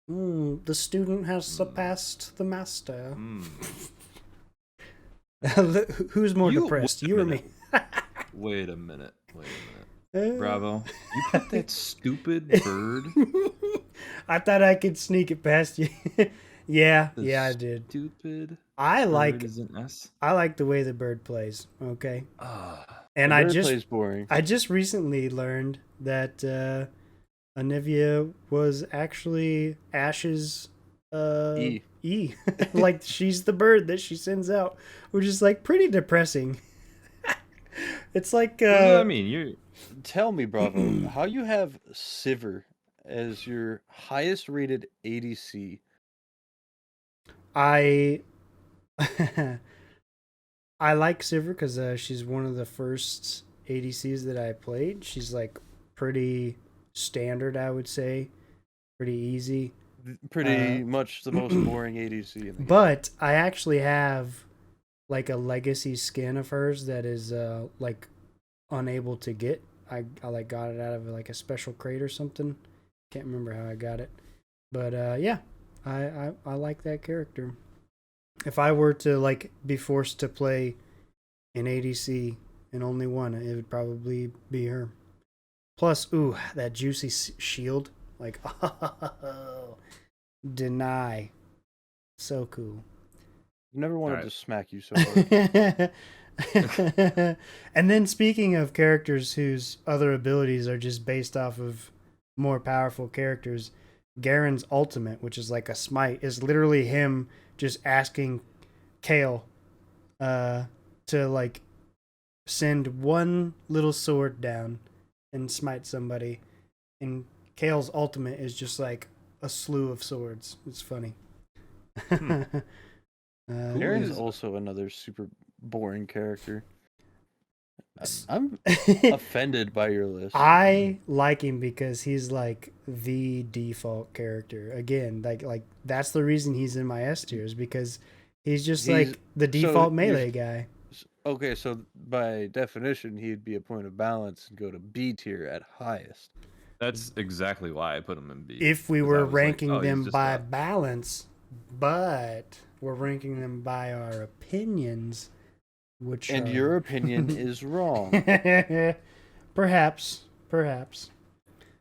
The student has surpassed the master. Who's more depressed, you or me? Wait a minute. Bravo. You put that stupid bird? I thought I could sneak it past you. Yeah, I did. Stupid. I like the way the bird plays. Okay. And plays boring. I just recently learned that Anivia was actually Ashe's E. Like she's the bird that she sends out, which is like pretty depressing. It's like I mean, you tell me, Bravo, how you have Sivir as your highest rated ADC. I like Sivir because she's one of the first ADCs that I played. She's like pretty standard, I would say, pretty easy. Pretty much the most boring ADC in the game. But I actually have like a legacy skin of hers that is like unable to get. I like got it out of like a special crate or something. Can't remember how I got it, but yeah, I like that character. If I were to like be forced to play in ADC and only one, it would probably be her. Plus, ooh, that juicy shield. Like, oh, deny. So cool. I've never wanted Alright. to smack you so hard. And then speaking of characters whose other abilities are just based off of more powerful characters, Garen's ultimate, which is like a smite, is literally him just asking Kale to like send one little sword down and smite somebody. And Kale's ultimate is just like a slew of swords. It's funny. Aaron is is- also another super boring character. S- I'm offended by your list. I like him because he's like the default character. Again, like that's the reason he's in my S tier is because he's just He's- like the so default you're- melee guy. Okay, so by definition, he'd be a point of balance and go to B tier at highest. That's exactly why I put him in B. If we 'cause I were was like, ranking oh, he's them just by a- balance, but we're ranking them by our opinions, which And are... your opinion is wrong. perhaps.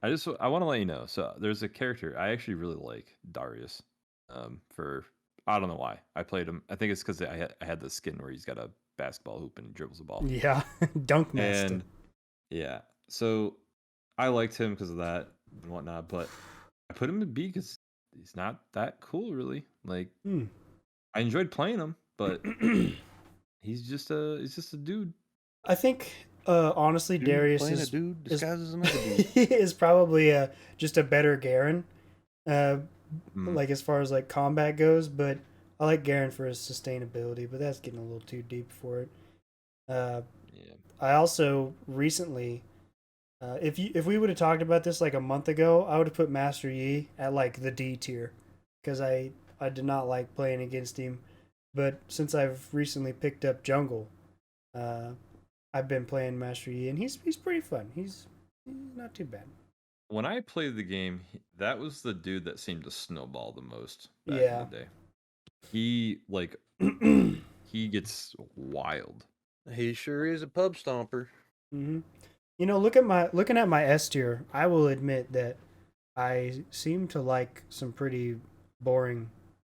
I want to let you know. So there's a character I actually really like, Darius. For I don't know why I played him. I think it's because I had the skin where he's got a basketball hoop and he dribbles the ball. Yeah, dunk master. And yeah, so I liked him because of that and whatnot. But I put him in B because he's not that cool, really. Like I enjoyed playing him, but he's just a dude. I think honestly, Dude Darius playing is a dude is- disguised as another dude. is probably just a better Garen, Mm. like as far as like combat goes. But I like Garen for his sustainability, but that's getting a little too deep for it. Yeah. I also recently, if we would have talked about this like a month ago, I would have put Master Yi at like the D tier because I did not like playing against him. But since I've recently picked up jungle, I've been playing Master Yi, and he's pretty fun. He's not too bad. When I played the game, that was the dude that seemed to snowball the most back Yeah. in the day. He like he gets wild. He sure is a pub stomper. You know, looking at my S tier, I will admit that I seem to like some pretty boring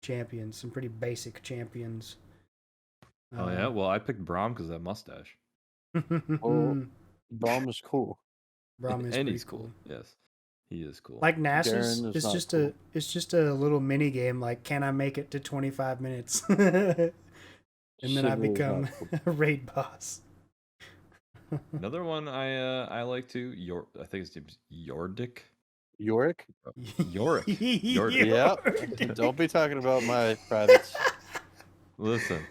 champions, some pretty basic champions. Oh yeah, well I picked Braum because of that mustache. Oh. Bomb is cool. Braum is And pretty he's cool. Yes, he is cool. Like Nasus, Garen is it's not just cool. it's just a little mini game. Like, can I make it to 25 minutes? And then I Civil is not become cool. a raid boss. Another one I like too. I think his name's Yordik. Yorick? Yorick. Yordik. Yep. Don't be talking about my privates. Listen.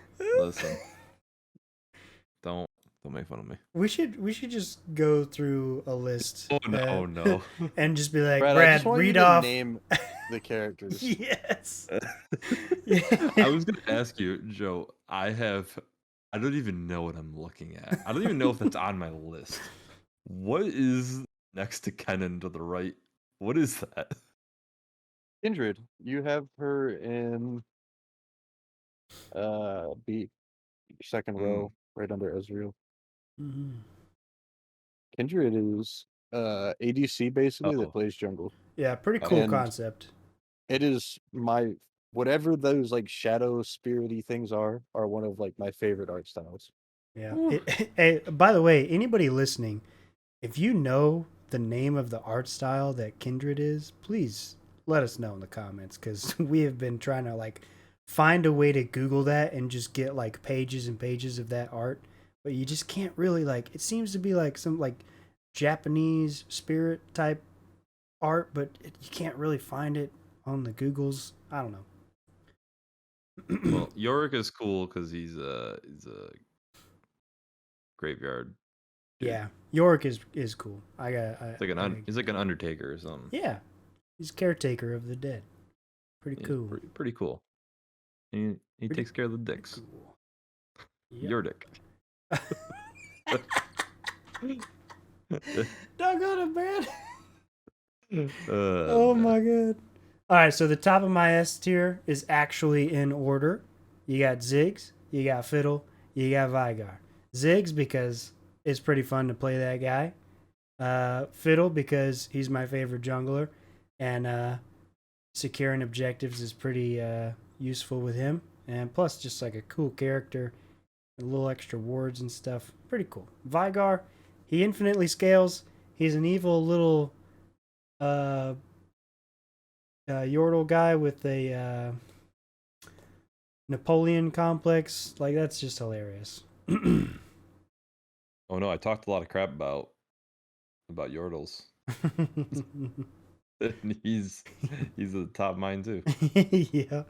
Don't make fun of me. We should just go through a list. Oh no, no. And just be like, Brad, I Brad, just want you read to off. name the characters. Yes. I was gonna ask you, Joe. I don't even know what I'm looking at. I don't even know if that's on my list. What is next to Kennen to the right? What is that? Kindred, you have her in B, second row, right under Ezreal. Mhm. Kindred is ADC basically Oh. that plays jungle. Yeah, pretty cool And- concept. It is my whatever those like shadow spirity things are one of like my favorite art styles. Yeah. Hey, by the way, anybody listening, if you know the name of the art style that Kindred is, please let us know in the comments because we have been trying to like find a way to Google that and just get like pages and pages of that art, but you just can't really like. It seems to be like some like Japanese spirit type art, but you can't really find it on the Googles. I don't know. Well, Yorick is cool because he's a graveyard. dude. Yeah, Yorick is cool. He's like an Undertaker or something. Yeah, he's caretaker of the dead. Pretty He's cool. Pretty cool. He Pretty- takes care of the dicks. Cool. Yep. Your dick. Doggone it, man. Oh Oh my god. All right, so the top of my S tier is actually in order. You got Ziggs, you got Fiddle, you got Vigar. Ziggs because it's pretty fun to play that guy. Fiddle because he's my favorite jungler, and securing objectives is pretty useful with him. And plus, just like a cool character, a little extra wards and stuff, pretty cool. Vigar, he infinitely scales. He's an evil little Yordle guy with a Napoleon complex. Like, that's just hilarious. Oh no, I talked a lot of crap about Yordles. And he's at the top of mine too. Yeah,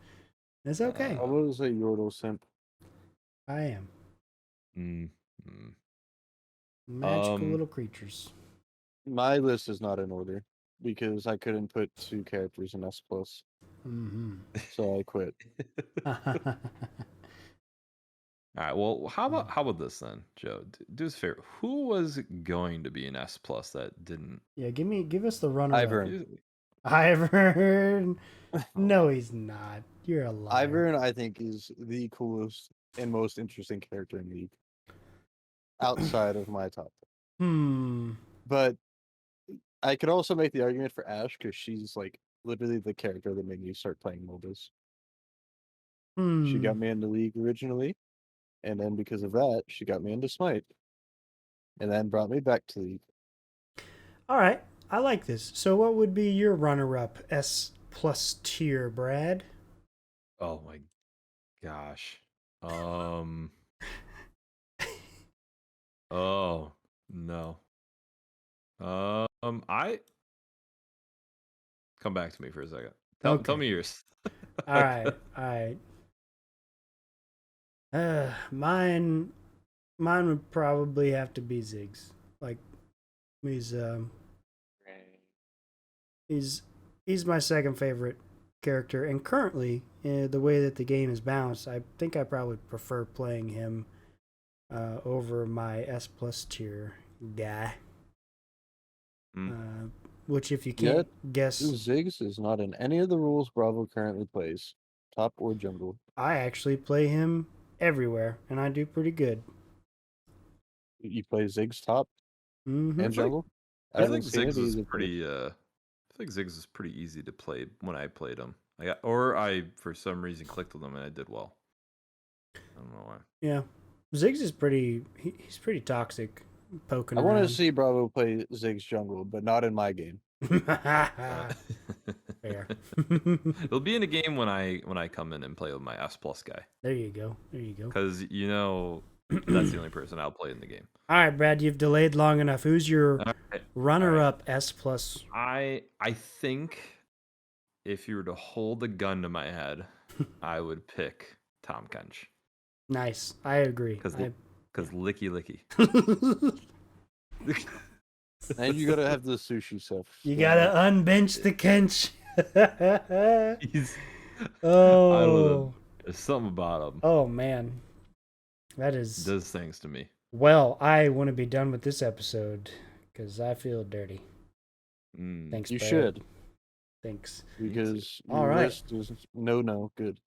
that's okay. I was a Yordle simp. I am. Mm-hmm. Magical little creatures. My list is not in order because I couldn't put 2 characters in S+. Mm-hmm. So I quit. All right. Well, how about this then, Joe? Do us a favor. Who was going to be an S+ that didn't? Yeah, give us the runner. Ivern. Ivern. No, he's not. You're a liar. Ivern, I think, is the coolest and most interesting character in League. Outside of my top. But I could also make the argument for Ashe because she's like literally the character that made me start playing MOBAs. She got me into League originally, and then because of that, she got me into Smite, and then brought me back to League. All right, I like this. So, what would be your runner-up S+ tier, Brad? Oh my gosh. Oh no. I come back to me for a second. Tell me yours. All right. Mine would probably have to be Ziggs. Like, he's my second favorite character, and currently, the way that the game is balanced, I think I probably prefer playing him over my S+ tier guy. Which, if you can't guess, Ziggs is not in any of the rules Bravo currently plays, top or jungle. I actually play him everywhere, and I do pretty good. You play Ziggs top and jungle? I think Ziggs is pretty. I think Ziggs is pretty easy to play when I played him. I for some reason clicked with him and I did well. I don't know why. Yeah, Ziggs is pretty. He's pretty toxic. Poking. I want to see Bravo play Ziggs jungle, but not in my game. Fair. It'll be in a game when I come in and play with my S+ guy. There you go. Because that's the only person I'll play in the game. All right, Brad, you've delayed long enough. Who's your runner-up S+? I think if you were to hold a gun to my head, I would pick Tom Kench. Nice, I agree. Because licky. And you gotta have the sushi stuff. You gotta unbench the Kench. I don't know. There's something about him. Oh man, does things to me. Well, I want to be done with this episode because I feel dirty. Thanks. You Brad. should. Thanks. Because all right. List is no good.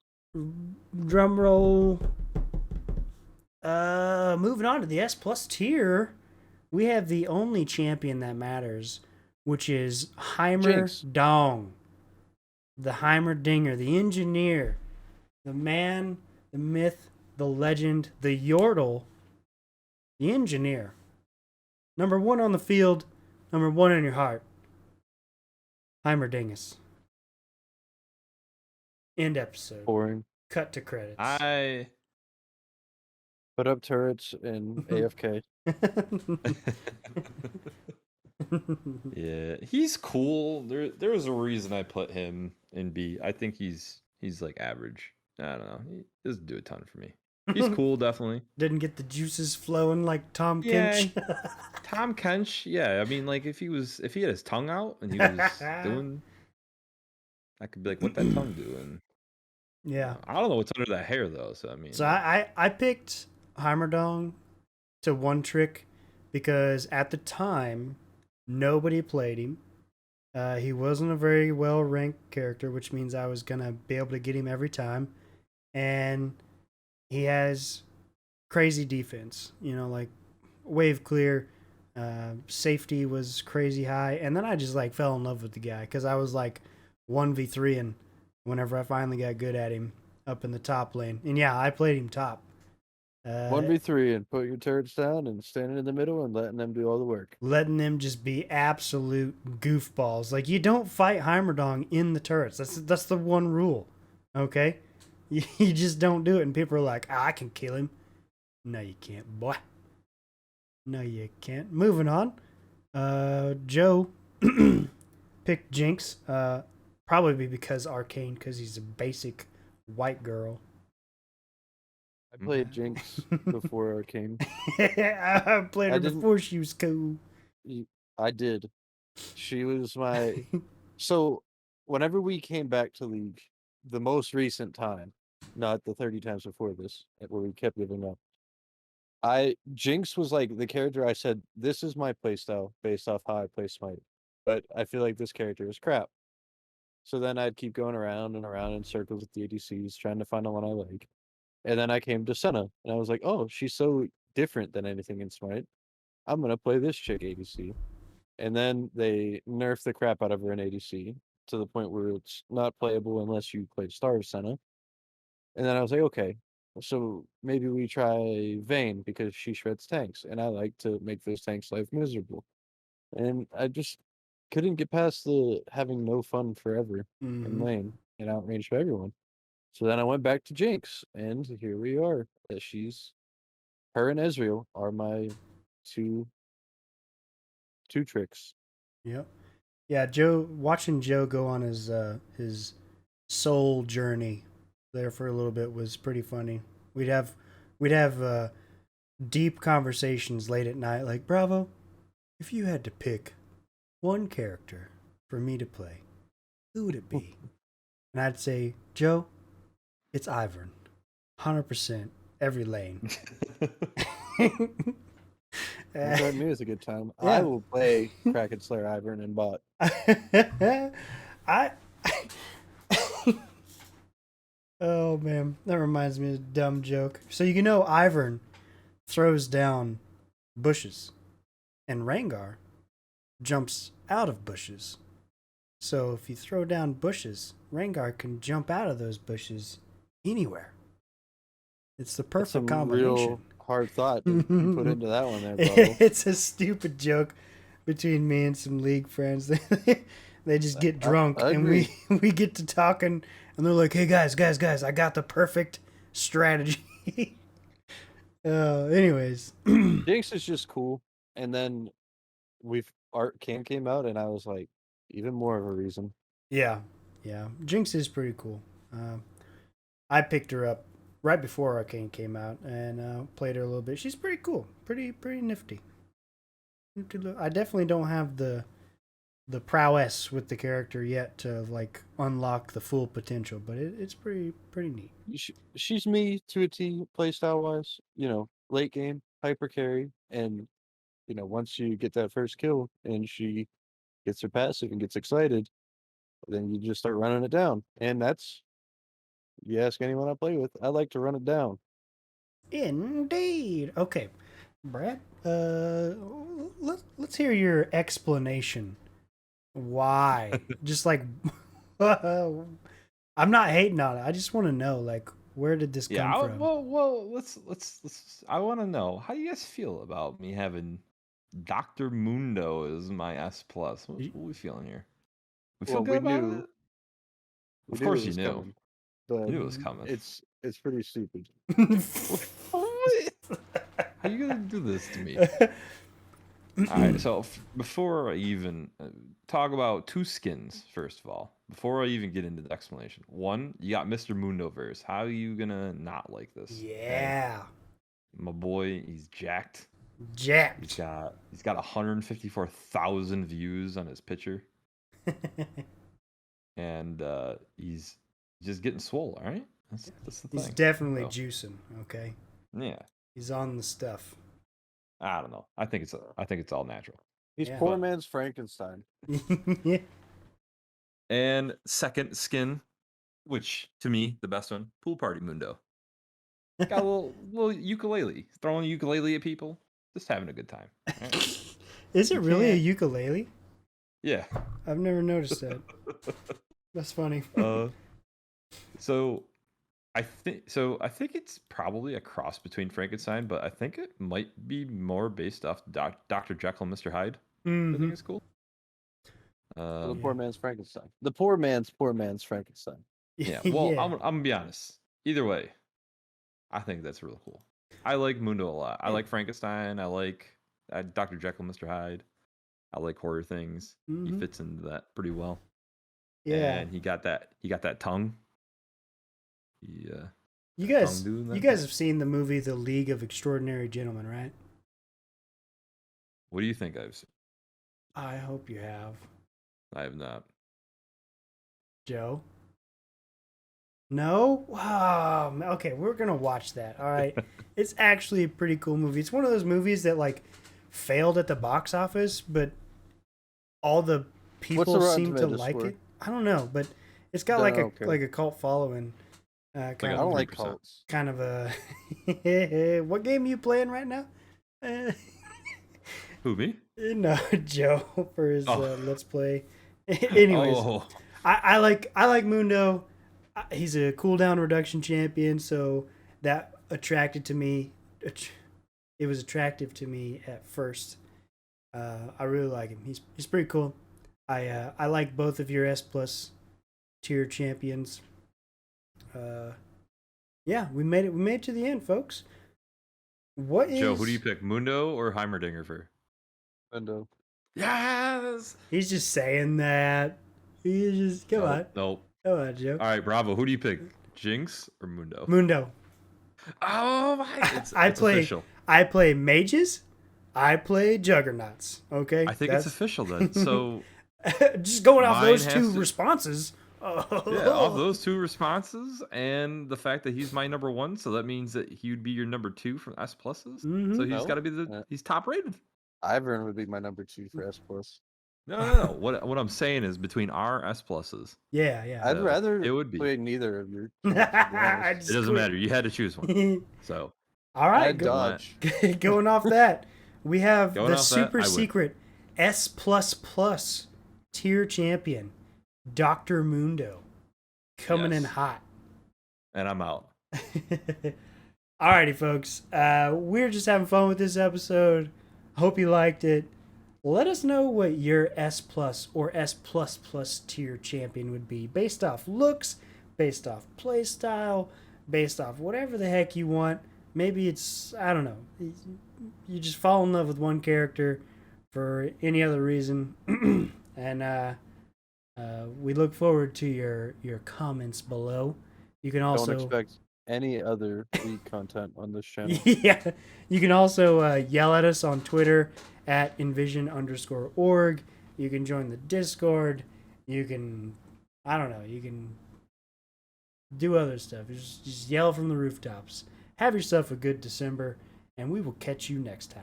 Drum roll. Moving on to the S+ tier, we have the only champion that matters, which is Heimerdinger, the Heimerdinger, the engineer, the man, the myth, the legend, the Yordle, the engineer. Number 1 on the field, number 1 in your heart. Heimerdingus. End episode. Boring. Cut to credits. I put up turrets in AFK. Yeah, he's cool. There was a reason I put him in B. I think he's like average. I don't know. He doesn't do a ton for me. He's cool, definitely. Didn't get the juices flowing like Tom Kench. Tom Kench, yeah. I mean, like if he had his tongue out and he was doing, I could be like, what that tongue doing? Yeah. I don't know what's under that hair though. So I mean, I picked Heimerdong to one trick because at the time nobody played him. He wasn't a very well ranked character, which means I was gonna be able to get him every time, and he has crazy defense. You know, like wave clear, safety was crazy high, and then I just like fell in love with the guy because I was like 1v3 and whenever I finally got good at him up in the top lane, and yeah, I played him top. 1v3 and put your turrets down and standing in the middle and letting them do all the work. Letting them just be absolute goofballs. Like you don't fight Heimerdinger in the turrets. That's the one rule. Okay? You just don't do it, and people are like, I can kill him. No, you can't, boy. No, you can't. Moving on. Joe picked Jinx. Probably because Arcane, because he's a basic white girl. I played Jinx before Arcane. I played her before she was cool. I did. She was my... So, whenever we came back to League, the most recent time, not the 30 times before this, where we kept giving up, Jinx was like the character I said, this is my playstyle based off how I play Smite. But I feel like this character is crap. So then I'd keep going around and around in circles with the ADCs, trying to find the one I like. And then I came to Senna, and I was like, oh, she's so different than anything in Smite. I'm going to play this chick ADC. And then they nerfed the crap out of her in ADC to the point where it's not playable unless you play Star of Senna. And then I was like, okay, so maybe we try Vayne because she shreds tanks, and I like to make those tanks' life miserable. And I just couldn't get past the having no fun forever in lane and outrange everyone. So then I went back to Jinx, and here we are. Her and Ezreal are my two tricks. Yep. Yeah, watching Joe go on his soul journey there for a little bit was pretty funny. We'd have deep conversations late at night, like, Bravo, if you had to pick one character for me to play, who would it be? And I'd say, Joe, it's Ivern. 100% every lane. Me is a good time. Yeah. I will play Kraken Slayer Ivern and bot. Oh man, that reminds me of a dumb joke. So you know Ivern throws down bushes, and Rengar jumps out of bushes. So if you throw down bushes, Rengar can jump out of those bushes anywhere. It's the perfect combination. Real hard thought you put into that one there, Bravo. It's a stupid joke between me and some League friends. They just get drunk and we get to talking, and they're like, "Hey guys, I got the perfect strategy." Anyways, Jinx is just cool, and then Arcane came out, and I was like, even more of a reason. Yeah, Jinx is pretty cool. I picked her up right before Arcane came out and played her a little bit. She's pretty cool, pretty nifty. I definitely don't have the prowess with the character yet to like unlock the full potential, but it's pretty neat. She's me to a T playstyle wise. Late game hyper carry, and once you get that first kill and she gets her passive and gets excited, then you just start running it down, and that's, you ask anyone I play with, I like to run it down. Indeed. Okay, Brad. Let's hear your explanation. Why? Just like, I'm not hating on it. I just want to know, like, where did this come from? Well, let's. I want to know, how do you guys feel about me having Dr. Mundo as my S plus? What are we feeling here? We feel good about it? Of course you knew. Coming, but you knew it was coming. It's pretty stupid. How you gonna do this to me? All right, so before I even talk about two skins, first of all, before I even get into the explanation, one, you got Mr. Mundoverse. How are you gonna not like this? Yeah, okay? My boy, he's jacked. Jacked. He's got 154,000 views on his picture, and he's just getting swole. All right, that's the thing. He's definitely juicing. Okay. Yeah. He's on the stuff. I don't know. I think it's all natural. He's poor man's Frankenstein. Yeah. And second skin, which to me the best one, Pool Party Mundo. Got a little ukulele, throwing a ukulele at people, just having a good time. Right? Is it You really a can't- ukulele? Yeah. I've never noticed that. That's funny. uh, so I think it's probably a cross between Frankenstein, but I think it might be more based off Dr. Jekyll and Mr. Hyde. I think it's cool. The Um, poor man's Frankenstein. The poor man's Frankenstein. yeah. Well, Yeah. I'm gonna be honest. Either way, I think that's really cool. I like Mundo a lot. I like Frankenstein. I like Dr. Jekyll, Mr. Hyde. I like horror things. He Mhm. fits into that pretty well. Yeah. And he got that tongue. He You tongue guys, doing that you guys thing. have seen the movie The League of Extraordinary Gentlemen, right? What do you think I've seen? I hope you have, I have not. Joe. No? Wow. Okay, we're gonna watch that. All right. It's actually a pretty cool movie. It's one of those movies that like failed at the box office, but all the people the Rotten seem to Tomatoes like score? it. I don't know, but it's got No, like I a don't care. like a cult following. Like Kind I a don't of like 3%. cults. kind of a what game are you playing right now? Who, me? No, Joe for his Oh. let's play. Anyways, Oh, I like Mundo. He's a cooldown reduction champion, so that attracted to me. It was attractive to me at first. I really like him. He's pretty cool. I like both of your S plus tier champions. Yeah, we made it. We made it to the end, folks. What is Joe, who do you pick, Mundo or Heimerdinger for? Mundo. Yes. He's just saying that. He's just come on, Nope. come on, Joe. All right, Bravo. Who do you pick, Jinx or Mundo? Mundo. Oh my! It's play. official. I play mages. I play juggernauts. Okay, I think it's official then. So just going off Mine those has two to- responses. yeah, off those two responses and the fact that he's my number one, so that means that he would be your number two from S pluses. So Mhm. he's No. got to be he's top rated. Ivern would be my number 2 for S plus. No. What I'm saying is between our S pluses, Yeah, yeah. I'd So, rather it would be. play neither of your. I it just doesn't quit. matter. You had to choose one. So All right, I'd dodge. going off that, we have Going the off that, super I win. secret S tier champion, Dr. Mundo, coming in Yes. hot. and I'm out. Alrighty, folks. We're just having fun with this episode. Hope you liked it. Let us know what your S plus or S plus tier champion would be, based off looks, based off play style, based off whatever the heck you want. Maybe it's, I don't know, you just fall in love with one character for any other reason, and we look forward to your comments below. You can also Don't expect any other league content on this channel. yeah, you can also yell at us on Twitter at envision_org. You can join the Discord. You can, I don't know, you can do other stuff. Just yell from the rooftops. Have yourself a good December, and we will catch you next time.